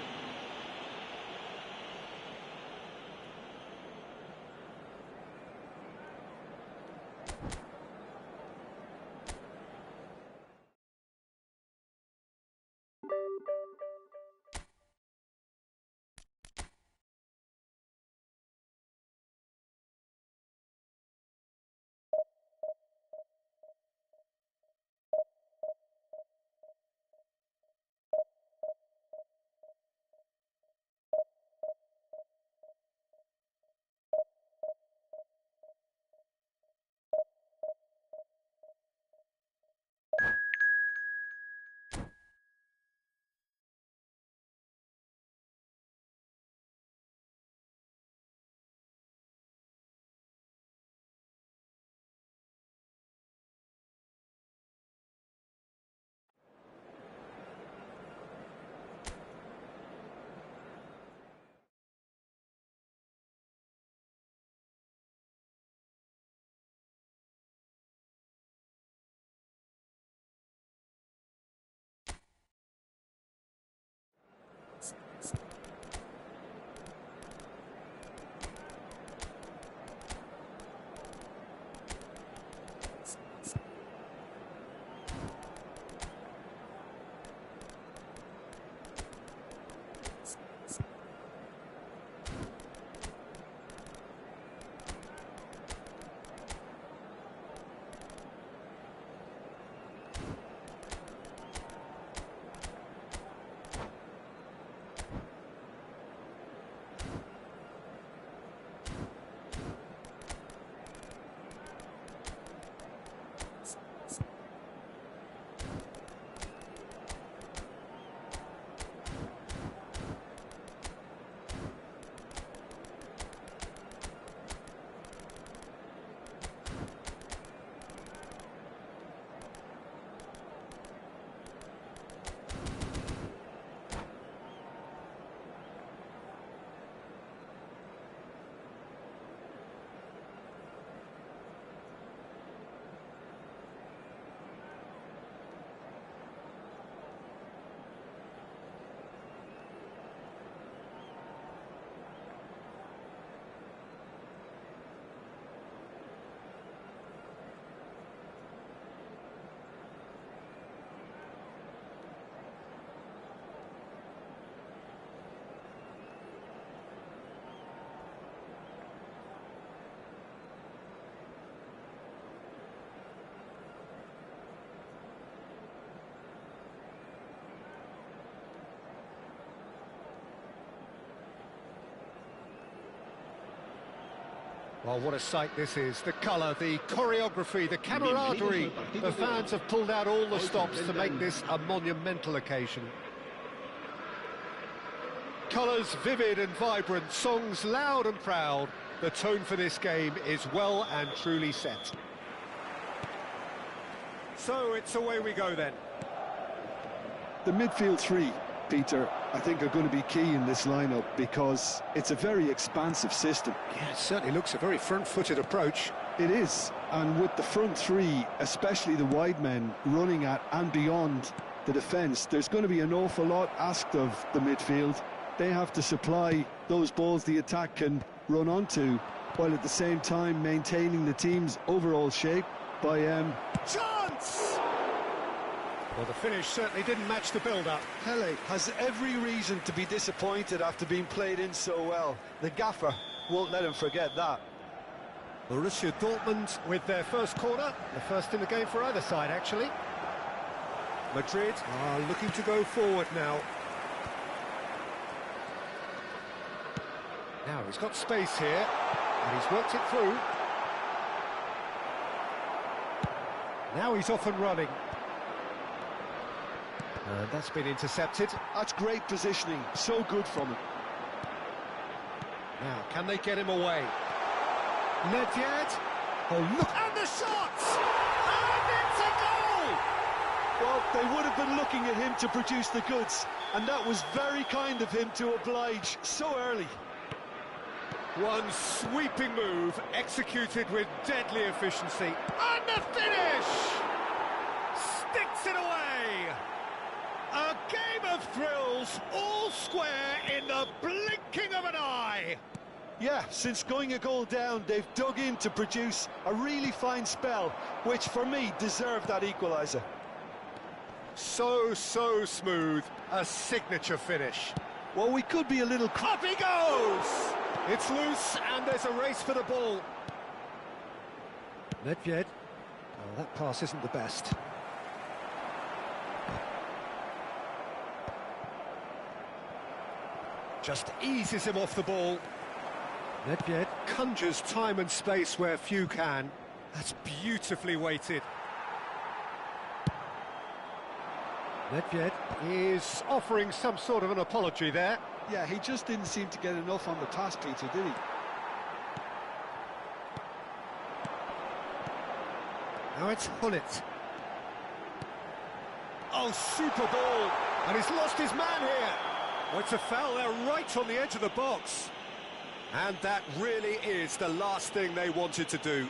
Well, what a sight this is. The colour, the choreography, the camaraderie. The fans have pulled out all the stops to make this a monumental occasion. Colours vivid and vibrant, songs loud and proud. the tone for this game is well and truly set. So it's away we go then.
The midfield three, Peter, I think are going to be key in this lineup because it's a very expansive system.
Yeah, it certainly looks a very front-footed approach.
It is, and with the front three, especially the wide men, running at and beyond the defence, there's going to be an awful lot asked of the midfield. They have to supply those balls the attack can run onto, while at the same time maintaining the team's overall shape by...
Chance! Well, the finish certainly didn't match the build-up.
Pele has every reason to be disappointed after being played in so well. The gaffer won't let him forget that.
Borussia Dortmund with their first corner, the first in the game for either side, actually. Madrid are looking to go forward now. Now he's got space here, and he's worked it through. Now he's off and running. And that's been intercepted.
That's great positioning, so good from him.
Now, can they get him away? Nedved. Oh, look! And the shot! And it's a goal!
Well, they would have been looking at him to produce the goods, and that was very kind of him to oblige so early.
One sweeping move, executed with deadly efficiency. And the finish! Sticks it away! A game of thrills, all square in the blinking of an eye!
Yeah, since going a goal down, they've dug in to produce a really fine spell, which for me deserved that equaliser.
So smooth, a signature finish.
Well, we could be a little...
Up he goes! It's loose, and there's a race for the ball. Nedved. Oh, that pass isn't the best. Just eases him off the ball. Nedved conjures time and space where few can. That's beautifully weighted. Nedved is offering some sort of an apology there.
Yeah, he just didn't seem to get enough on the pass, Peter, did he?
Now it's Hullet. Oh, super ball! And he's lost his man here. Oh, it's a foul there right on the edge of the box. And that really is the last thing they wanted to do.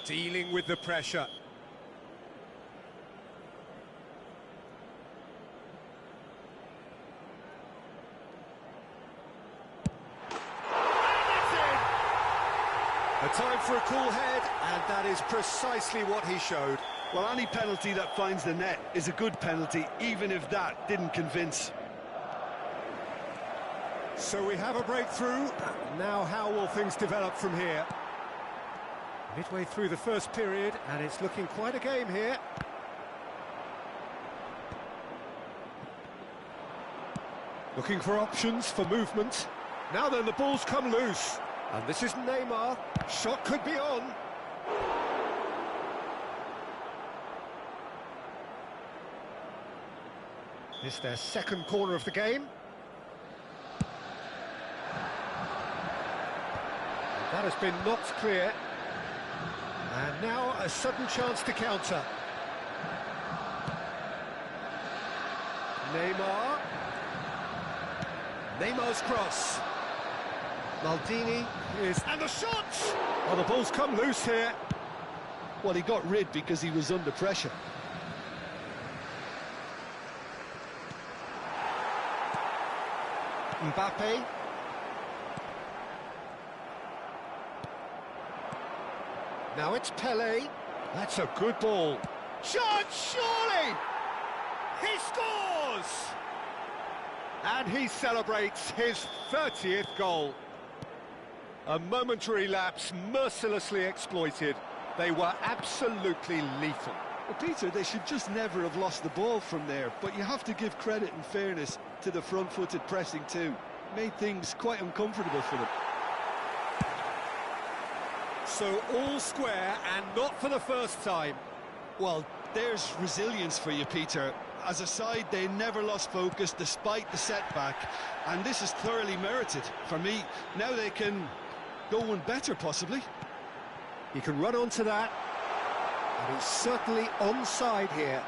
Dealing with the pressure. A time for a cool head, and that is precisely what he showed.
Well, any penalty that finds the net is a good penalty, even if that didn't convince.
So we have a breakthrough. Now how will things develop from here? Midway through the first period, and it's looking quite a game here. Looking for options for movement. Now then, the ball's come loose. And this is Neymar. Shot could be on. It's their second corner of the game. That has been knocked clear. And now a sudden chance to counter. Neymar. Neymar's cross. Maldini is... And the shot! Oh, the ball's come loose here.
Well, he got rid because he was under pressure.
Mbappe. Now it's Pele. That's a good ball. Shot, surely! He scores! And he celebrates his 30th goal. A momentary lapse mercilessly exploited. They were absolutely lethal.
Well, Peter, they should just never have lost the ball from there, but you have to give credit and fairness to the front-footed pressing too. Made things quite uncomfortable for them.
So all square, and not for the first time.
Well, there's resilience for you, Peter. as a side, they never lost focus despite the setback, and this is thoroughly merited for me. Now they can go one better, possibly.
He can run onto that, and he's certainly onside here.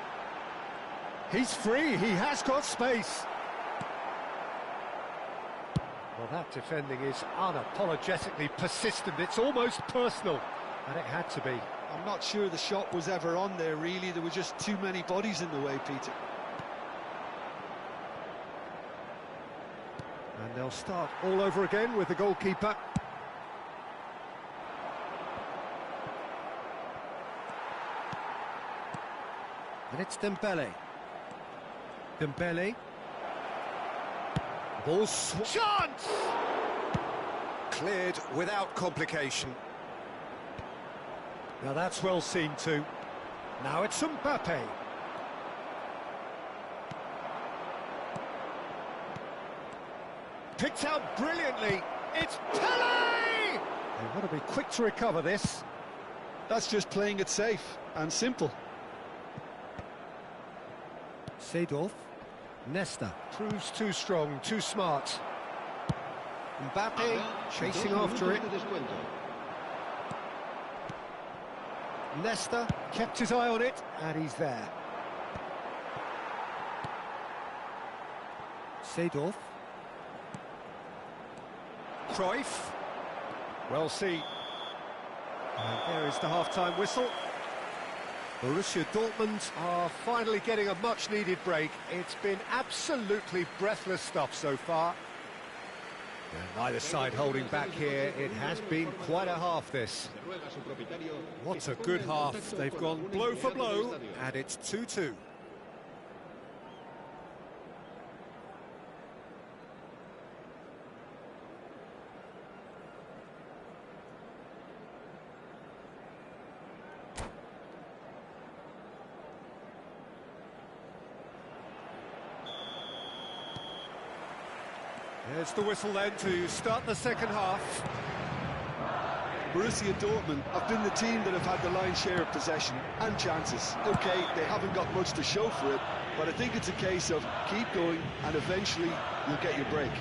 He's free, he has got space. Well, that defending is unapologetically persistent, it's almost personal, and it had to be.
I'm not sure the shot was ever on there, really. There were just too many bodies in the way, Peter.
And they'll start all over again with the goalkeeper. And it's Dembele. Dembele. Ball chance! Cleared without complication. Now that's well seen too. Now it's Mbappe. Picked out brilliantly. It's Pele! They want to be quick to recover this.
That's just playing it safe and simple.
Seedorf. Nesta proves too strong, too smart. Mbappe chasing after it. Nesta kept his eye on it, and he's there. Seedorf. Cruyff. Well seen. And there is the half-time whistle. Borussia Dortmund are finally getting a much-needed break. It's been absolutely breathless stuff so far. And neither side holding back here. It has been quite a half, this. What a good half. They've gone blow for blow, and it's 2-2. There's the whistle then to start the second half.
Borussia Dortmund have been the team that have had the lion's share of possession and chances. OK, they haven't got much to show for it, but I think it's a case of keep going and eventually you'll get your break.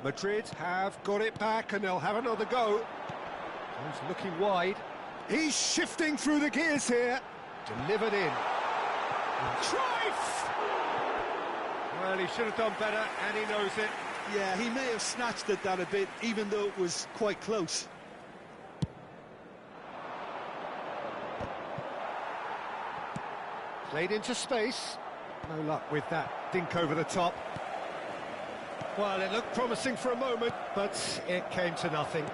Madrid have got it back and they'll have another go. He's looking wide. He's shifting through the gears here. Delivered in. Cruyff! Well, he should have done better, and he knows it.
Yeah, he may have snatched at that a bit, even though it was quite close.
Played into space. No luck with that dink over the top. Well, it looked promising for a moment, but it came to nothing.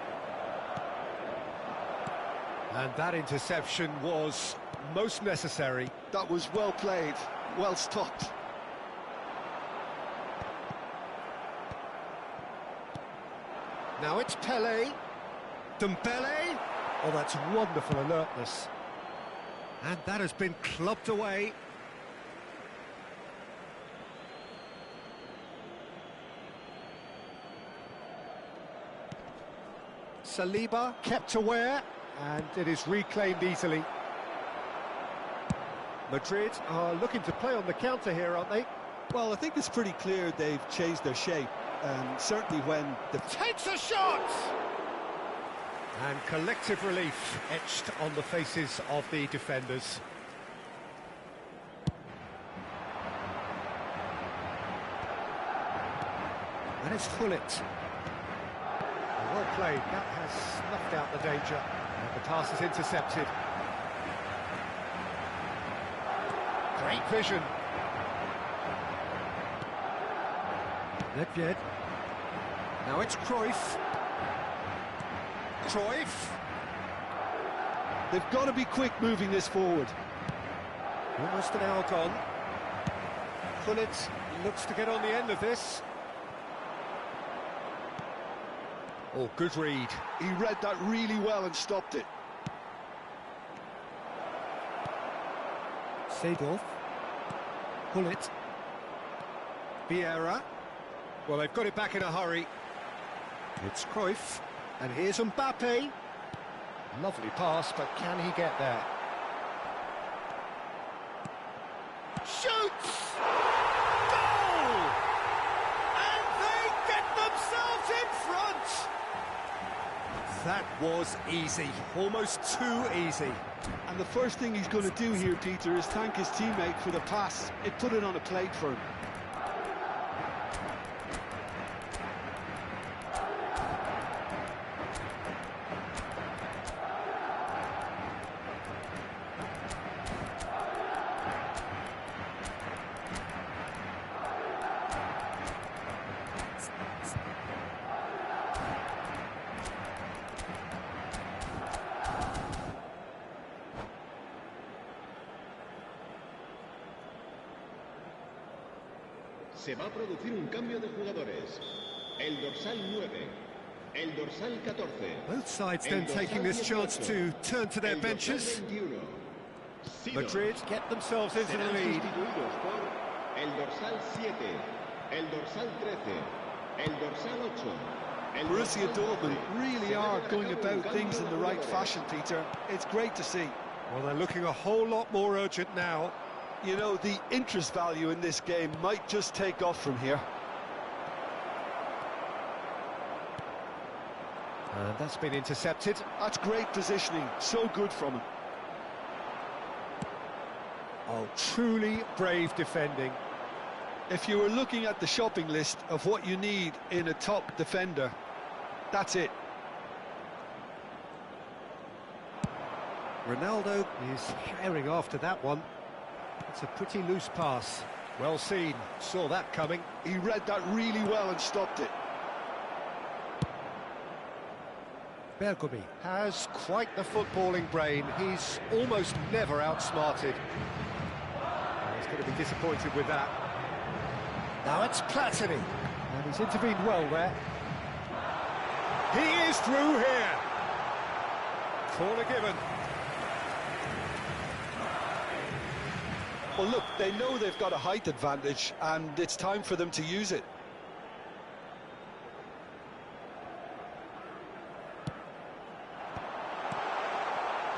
And that interception was most necessary.
That was well played, well stopped.
Now it's Pele. Dembele. Oh, that's wonderful alertness. And that has been clubbed away. Saliba kept aware, and it is reclaimed easily. Madrid are looking to play on the counter here, aren't they?
Well, I think it's pretty clear they've changed their shape, and certainly when the...
Takes a shot! And collective relief etched on the faces of the defenders. And it's Gullit. Well played, that has snuffed out the danger, and the pass is intercepted. Great vision. Nedved. Now it's Cruyff. Cruyff.
They've got to be quick moving this forward.
Almost an hour gone. Gullit looks to get on the end of this. Oh, good read.
He read that really well and stopped it.
Seedorf. pull it. Vieira. Well, they've got it back in a hurry. It's Cruyff. And here's Mbappe. Lovely pass, but can he get there? Shoots! Goal! And they get themselves in front! That was easy, almost too easy.
And the first thing he's going to do here, Peter, is thank his teammate for the pass. It put it on a plate for him.
Se va a producir un cambio de jugadores. El dorsal 9, el dorsal 14.
Both sides then taking this chance to turn to their benches. Madrid get themselves into the lead.
El dorsal 7, el dorsal 13, el dorsal 8.
Borussia Dortmund really are going about things in the right fashion, Peter. It's great to see.
Well, they're looking a whole lot more urgent now.
You know, the interest value in this game might just take off from here.
And that's been intercepted.
That's great positioning, so good from him.
Oh, truly brave defending.
If you were looking at the shopping list of what you need in a top defender, that's it.
Ronaldo is herring after that one. It's a pretty loose pass. Well seen, saw that coming.
He read that really well and stopped it.
Bergomi has quite the footballing brain. He's almost never outsmarted. He's going to be disappointed with that. Now it's Platini, and he's intervened well there. He is through here. Corner given.
Well, look, they know they've got a height advantage, and it's time for them to use it.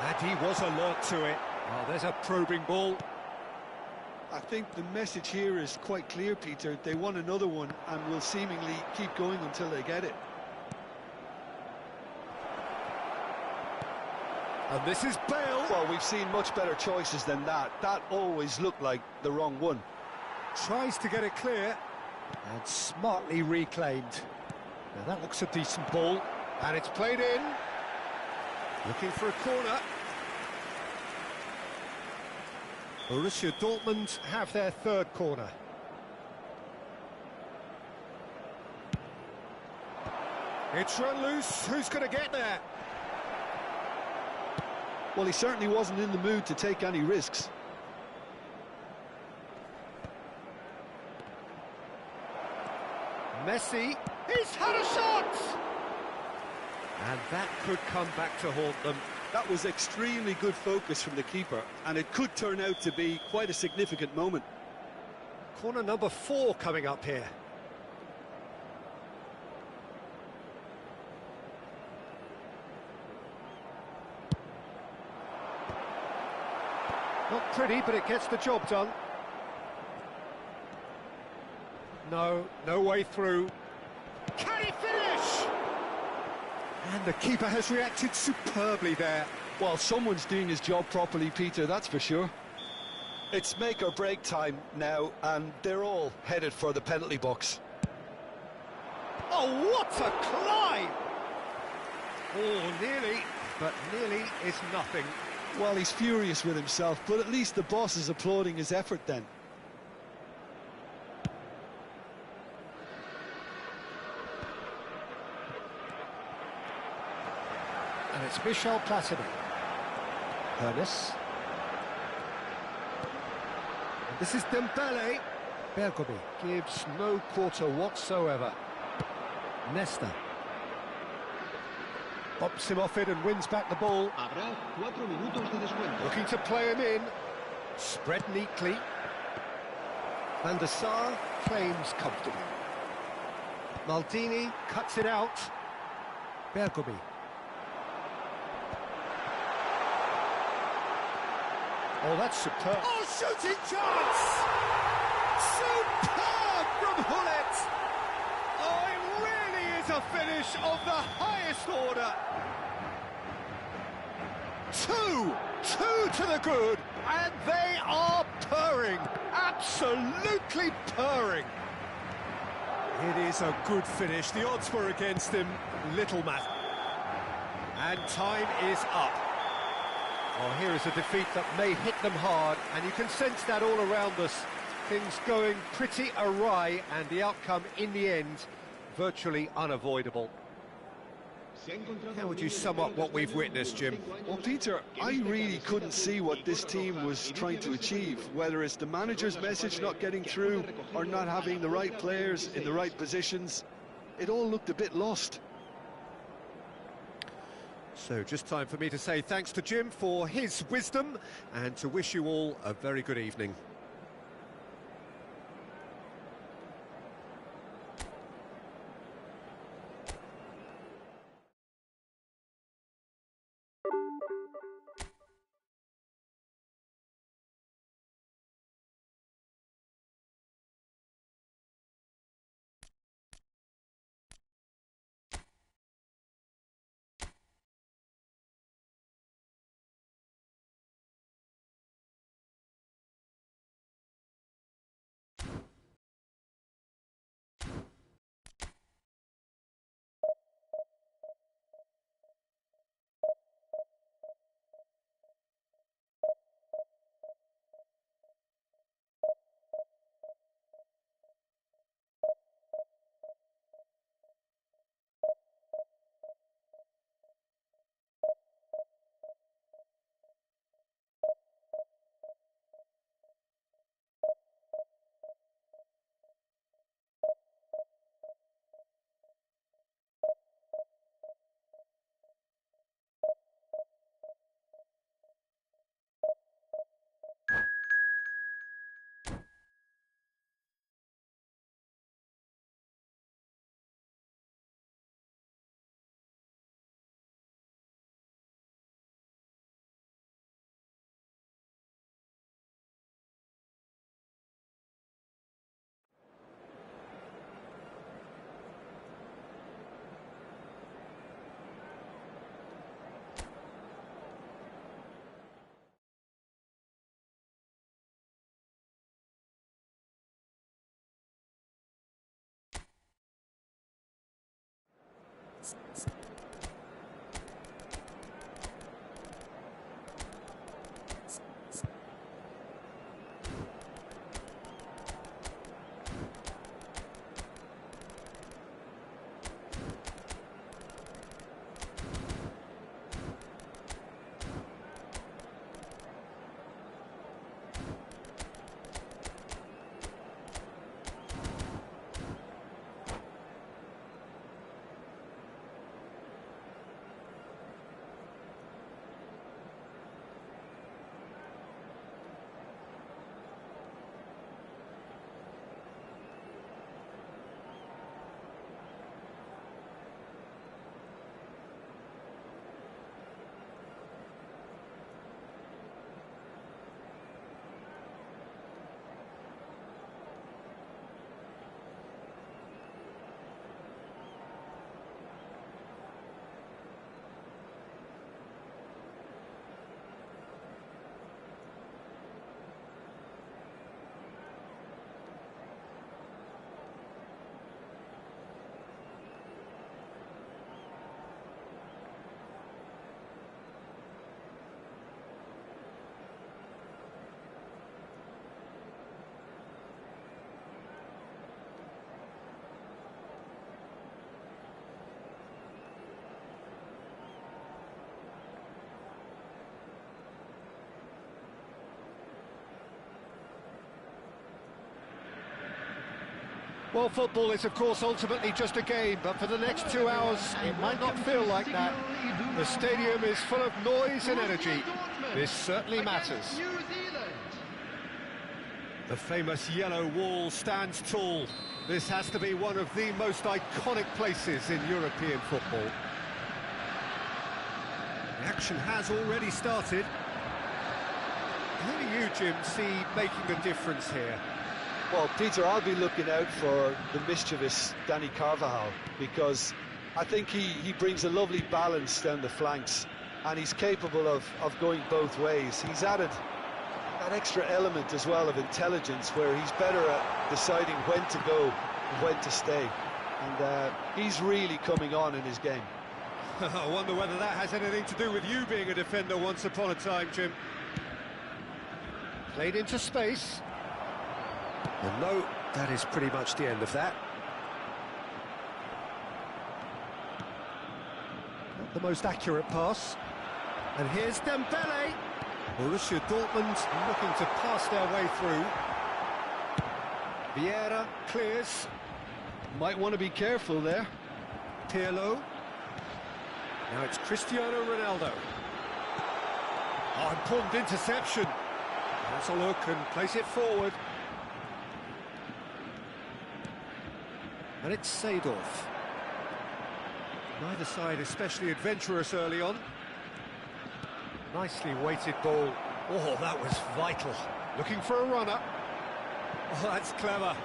And he was alert to it. Oh, there's a probing ball.
I think the message here is quite clear, Peter. They want another one and will seemingly keep going until they get it.
And this is Bale.
Well, we've seen much better choices than that. That always looked like the wrong one.
Tries to get it clear. And smartly reclaimed. Now that looks a decent ball. And it's played in. Looking for a corner. Borussia Dortmund have their third corner. It's run loose. Who's going to get there?
Well, he certainly wasn't in the mood to take any risks.
Messi, he's had a shot! And that could come back to haunt them.
That was extremely good focus from the keeper, and it could turn out to be quite a significant moment.
Corner number 4 coming up here. Not pretty, but it gets the job done. No way through. Can he finish? And the keeper has reacted superbly there.
Well, someone's doing his job properly, Peter, that's for sure. It's make or break time now, and they're all headed for the penalty box.
Oh, what a climb! Oh, nearly, but nearly is nothing.
Well, he's furious with himself, but at least the boss is applauding his effort then.
And it's Michel Platini. Ernest. And this is Dembele. Bergomi gives no quarter whatsoever. Nesta. Bumps him off it and wins back the ball.
Habrá 4 minutos de descuento.
Looking to play him in. Spread neatly. Van der Sar claims comfortably. Maldini cuts it out. Bergomi. Oh, that's superb. Oh, shooting chance! Superb from Hullet! Oh, it really is a finish of the highest order. Two to the good, and they are purring, absolutely purring. It is a good finish. The odds were against him, little matter. And time is up. Oh, here is a defeat that may hit them hard, and you can sense that all around us. Things going pretty awry, and the outcome in the end, virtually unavoidable. How would you sum up what we've witnessed, Jim?
Well, Peter, I really couldn't see what this team was trying to achieve, whether it's the manager's message not getting through or not having the right players in the right positions. It all looked a bit lost.
So just time for me to say thanks to Jim for his wisdom and to wish you all a very good evening. Well, football is, of course, ultimately just a game, but for the next 2 hours, it might not feel like that. The stadium is full of noise and energy. This certainly matters. The famous yellow wall stands tall. This has to be one of the most iconic places in European football. The action has already started. Who do you, Jim, see making a difference here?
Well, Peter, I'll be looking out for the mischievous Danny Carvajal, because I think he brings a lovely balance down the flanks, and he's capable of going both ways. He's added that extra element as well of intelligence, where he's better at deciding when to go and when to stay. And he's really coming on in his game.
I wonder whether that has anything to do with you being a defender once upon a time, Jim. Played into space. And no, that is pretty much the end of that. Not the most accurate pass. And here's Dembele. Borussia Dortmund looking to pass their way through. Vieira clears.
Might want to be careful there.
Pirlo. Now it's Cristiano Ronaldo. Oh, important interception. Let's a look and place it forward. And it's Seedorf. Neither side especially adventurous early on. Nicely weighted ball. Oh, that was vital. Looking for a runner. Oh, that's clever.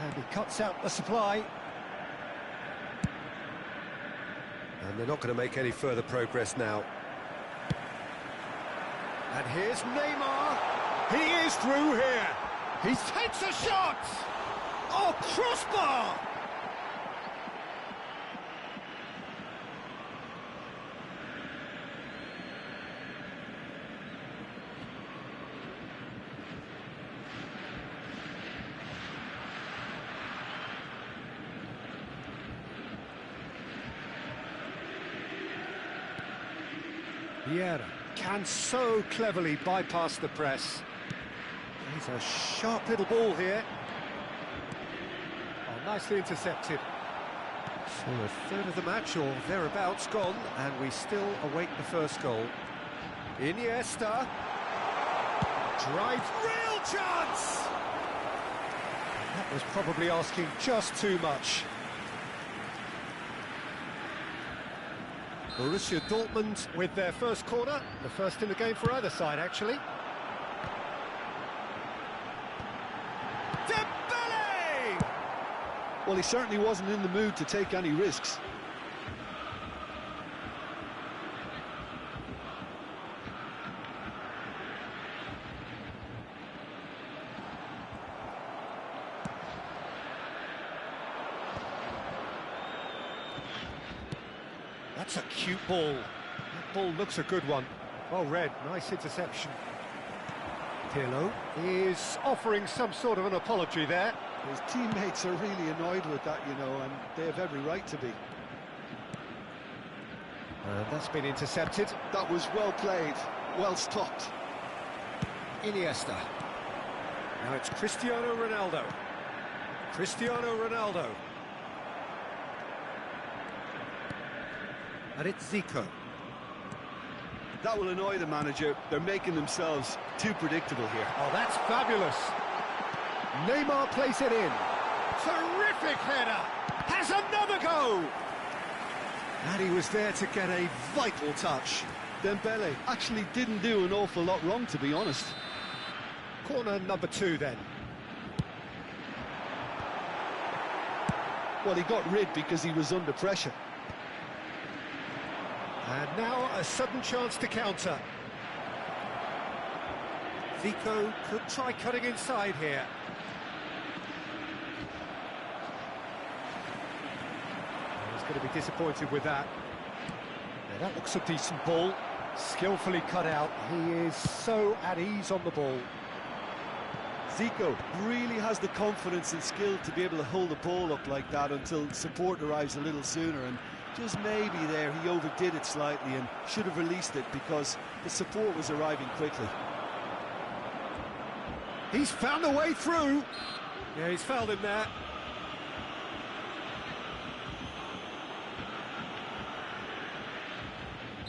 And he cuts out the supply. And they're not going to make any further progress now. And here's Neymar. He is through here. He takes a shot. Oh, crossbar! Vieira can so cleverly bypass the press. He's a sharp little ball here. Oh, nicely intercepted. So a third of the match or thereabouts gone, and we still await the first goal. Iniesta drives, real chance! That was probably asking just too much. Borussia Dortmund with their first corner, the first in the game for either side, actually. Dembele!
Well, he certainly wasn't in the mood to take any risks.
That's a cute ball. That ball looks a good one. Well read, nice interception. Pirlo is offering some sort of an apology there.
His teammates are really annoyed with that, you know, and they have every right to be.
And that's been intercepted.
That was well played, well stopped.
Iniesta. Now it's Cristiano Ronaldo. Cristiano Ronaldo. And it's Zico.
That will annoy the manager. They're making themselves too predictable here.
Oh, that's fabulous. Neymar plays it in. Terrific header. Has another go. And he was there to get a vital touch.
Dembele actually didn't do an awful lot wrong, to be honest.
Corner number 2 then.
Well, he got rid because he was under pressure.
And now a sudden chance to counter. Zico could try cutting inside here. He's going to be disappointed with that. Now that looks a decent ball. Skillfully cut out. He is so at ease on the ball.
Zico really has the confidence and skill to be able to hold the ball up like that until support arrives a little sooner, and just maybe there he overdid it slightly and should have released it because the support was arriving quickly.
He's found a way through. Yeah, he's fouled him there.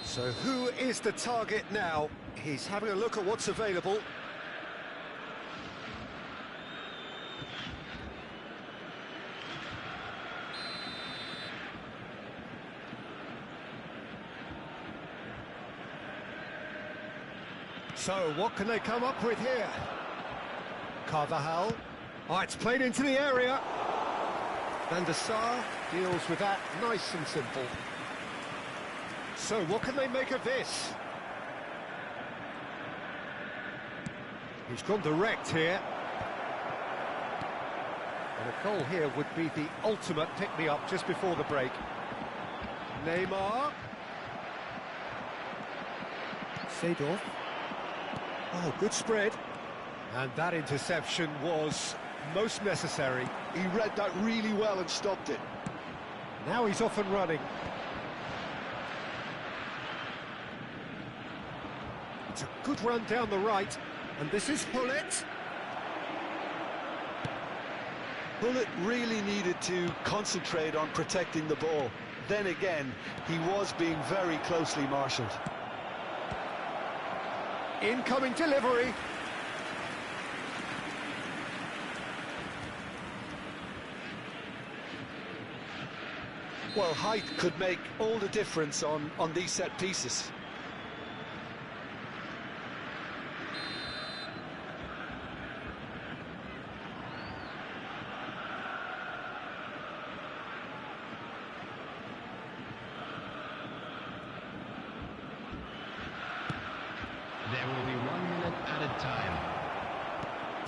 So who is the target now? He's having a look at what's available. So, what can they come up with here? Carvajal. Oh, it's played into the area. Van der Sar deals with that nice and simple. So, what can they make of this? He's gone direct here. And a goal here would be the ultimate pick-me-up just before the break. Neymar. Seedorf. Oh, good spread. And that interception was most necessary.
He read that really well and stopped it.
Now he's off and running. It's a good run down the right. And this is Hullet.
Bullet really needed to concentrate on protecting the ball. Then again, he was being very closely marshalled.
Incoming delivery.
Well, height could make all the difference on these set pieces.
There will be 1 minute added time.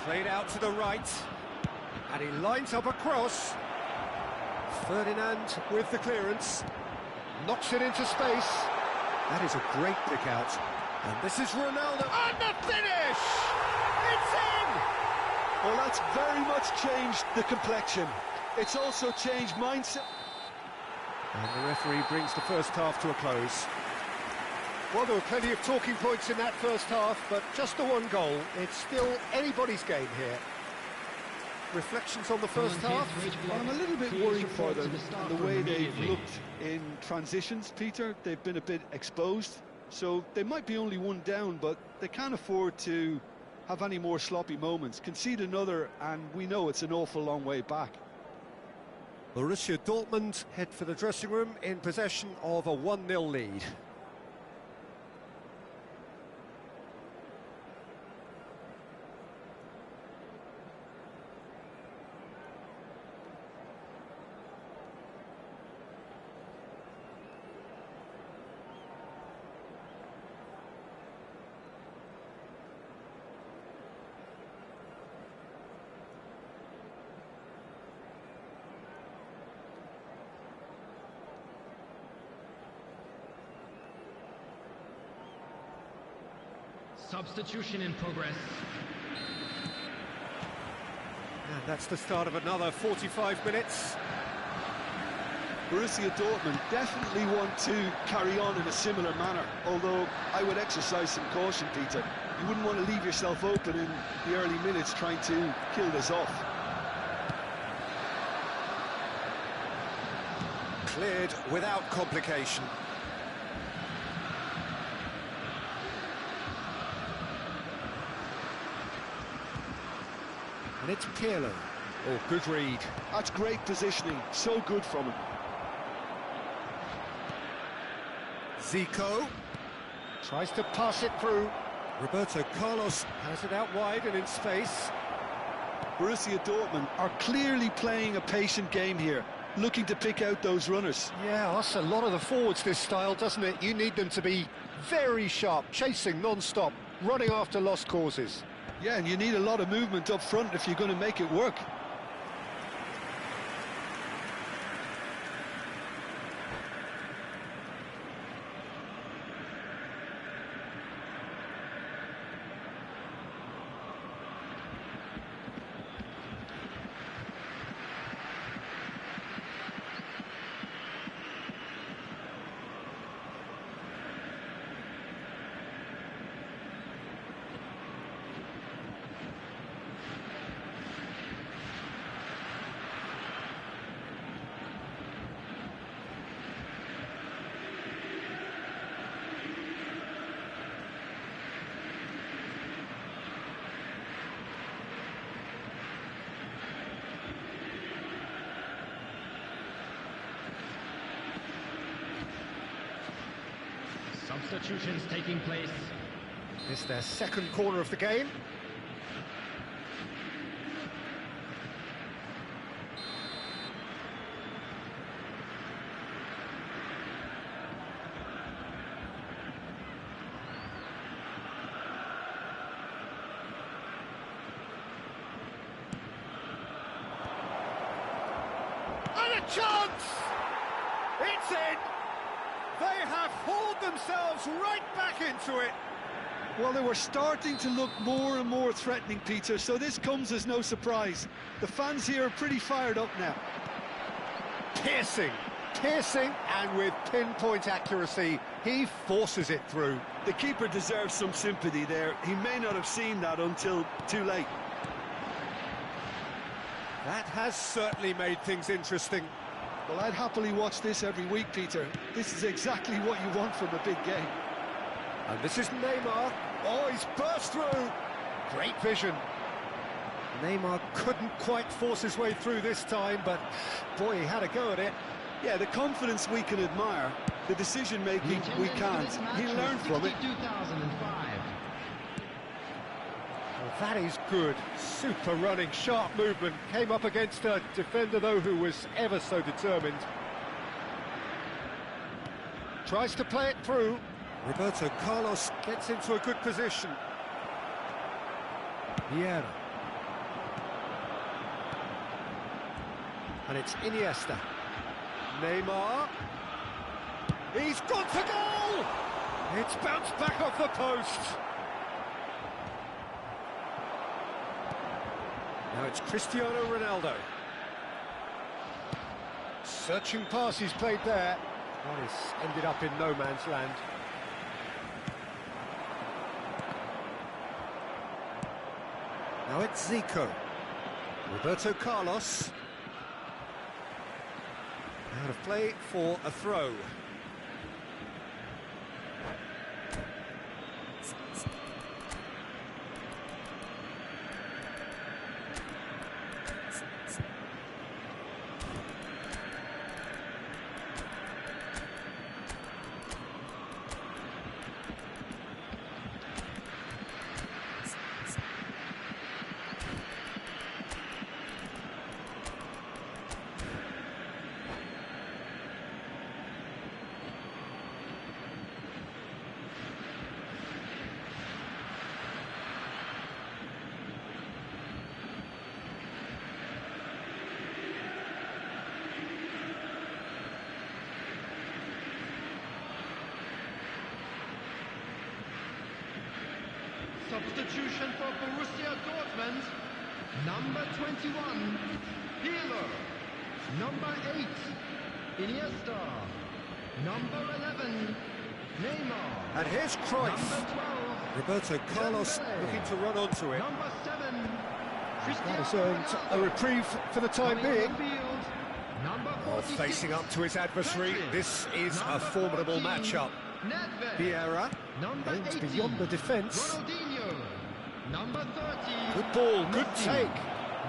Played out to the right. And he lines up a cross. Ferdinand with the clearance. Knocks it into space. That is a great pick out. And this is Ronaldo. And the finish! It's in!
Well, that's very much changed the complexion. It's also changed mindset.
And the referee brings the first half to a close. Well, there were plenty of talking points in that first half, but just the one goal. It's still anybody's game here. Reflections on the first half?
Well, I'm a little bit worried for them and the way they've looked in transitions, Peter. They've been a bit exposed, so they might be only one down, but they can't afford to have any more sloppy moments. Concede another, and we know it's an awful long way back.
Borussia Dortmund head for the dressing room in possession of a 1-0 lead.
Substitution in progress.
And that's the start of another 45 minutes.
Borussia Dortmund definitely want to carry on in a similar manner, although I would exercise some caution, Peter. You wouldn't want to leave yourself open in the early minutes trying to kill this off.
Cleared without complication. And it's Pirlo. Oh, good read.
That's great positioning, so good from him.
Zico tries to pass it through. Roberto Carlos has it out wide and in space.
Borussia Dortmund are clearly playing a patient game here, looking to pick out those runners.
Yeah, that's a lot of the forwards, this style, doesn't it? You need them to be very sharp, chasing non-stop, running after lost causes.
Yeah, and you need a lot of movement up front if you're going to make it work.
Substitutions taking place.
It's their second corner of the game. And a chance! It's in! They have hauled themselves right back into it.
Well, they were starting to look more and more threatening, Peter, so this comes as no surprise. The fans here are pretty fired up now.
Piercing, and with pinpoint accuracy, he forces it through.
The keeper deserves some sympathy there. He may not have seen that until too late.
That has certainly made things interesting.
Well, I'd happily watch this every week, Peter. This is exactly what you want from a big game.
And this is Neymar. Oh, he's burst through. Great vision. Neymar couldn't quite force his way through this time, but boy, he had a go at it.
Yeah, the confidence we can admire, the decision-making we can't. He learned from it.
2005.
Well, that is good. Super running, sharp movement. Came up against a defender, though, who was ever so determined. Tries to play it through. Roberto Carlos gets into a good position. Vieira. And it's Iniesta. Neymar. He's gone for goal! It's bounced back off the post. Now it's Cristiano Ronaldo. Searching pass he's played there. Well, he's ended up in no man's land. Now it's Zico. Roberto Carlos. Out of play for a throw.
Substitution for Borussia Dortmund. Number 21, Pirlo. Number 8, Iniesta. Number 11, Neymar.
And here's Cruyff.
Number 12,
Roberto Carlos
Dembele.
looking to run onto it.
Number 7,
That has
Cristiano
earned a
Ronaldo.
reprieve for the time
Coming on
being.
the field, number
Well,
46,
facing up to his adversary,
Pedri.
this is a
Number
formidable
14,
matchup.
Nedved.
Vieira
Number
aims
18,
beyond the defence.
Ronaldinho. Number 30,
Good ball, good
Messi.
take.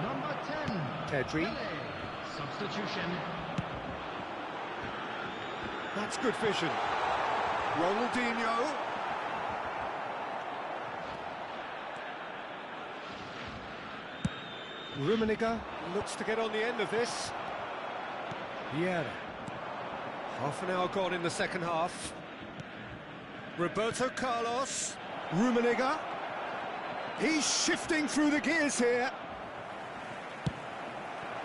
Number 10,
Pedri.
Pele. Substitution.
That's good vision. Ronaldinho. Rummenigge looks to get on the end of this. Vieira. Half an hour gone in the second half. Roberto Carlos. Rummenigge. He's shifting through the gears here.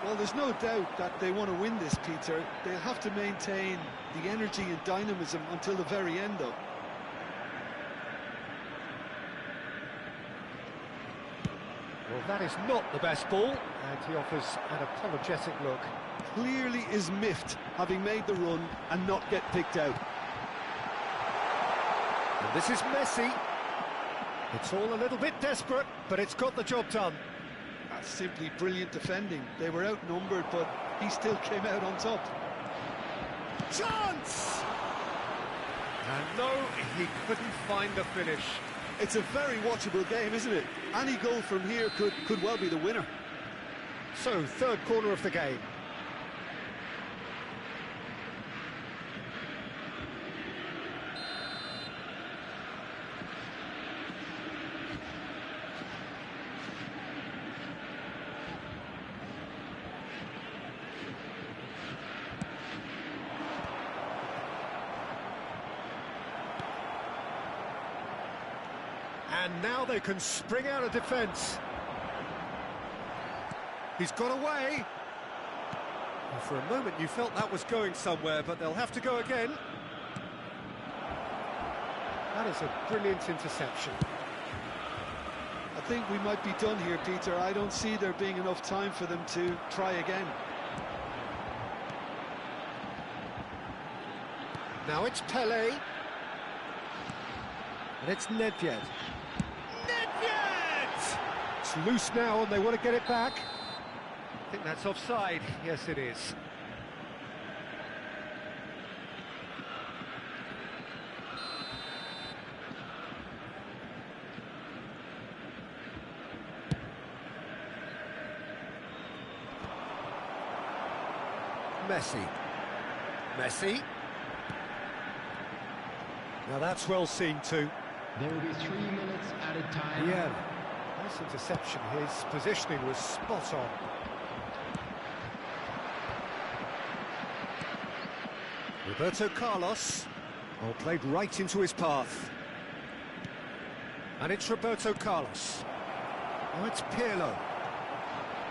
Well, there's no doubt that they want to win this, Peter. They'll have to maintain the energy and dynamism until the very end, though.
Well, that is not the best ball, and he offers an apologetic look.
Clearly is miffed, having made the run and not get picked out.
And this is Messi. It's all a little bit desperate, but it's got the job done.
That's simply brilliant defending. They were outnumbered, but he still came out on top.
Chance! And no, he couldn't find the finish.
It's a very watchable game, isn't it? Any goal from here could well be the winner.
So, third corner of the game. And now they can spring out of defence. He's got away. And for a moment you felt that was going somewhere, but they'll have to go again. That is a brilliant interception.
I think we might be done here, Peter. I don't see there being enough time for them to try again.
Now it's Pele. And it's Nedved. Nedved! It's loose now and they want to get it back. I think that's offside. Yes, it is. Messi. Now that's well seen too.
There will be 3 minutes added time.
Yeah, nice interception. His positioning was spot on. Roberto Carlos. Oh, played right into his path. And it's Roberto Carlos. Oh, it's Pirlo.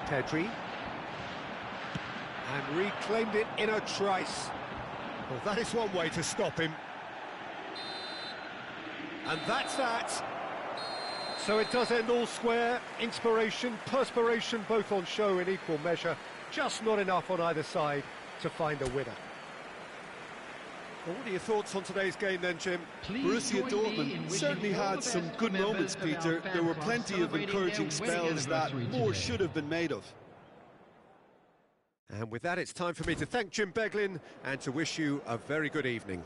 Pedri. And reclaimed it in a trice. Well, that is one way to stop him. And that's that. So it does end all square. Inspiration, perspiration, both on show in equal measure. Just not enough on either side to find a winner. Well, what are your thoughts on today's game then, Jim?
Borussia Dortmund certainly had some good moments, Peter. There were plenty of encouraging spells that more should have been made of.
And with that, it's time for me to thank Jim Beglin and to wish you a very good evening.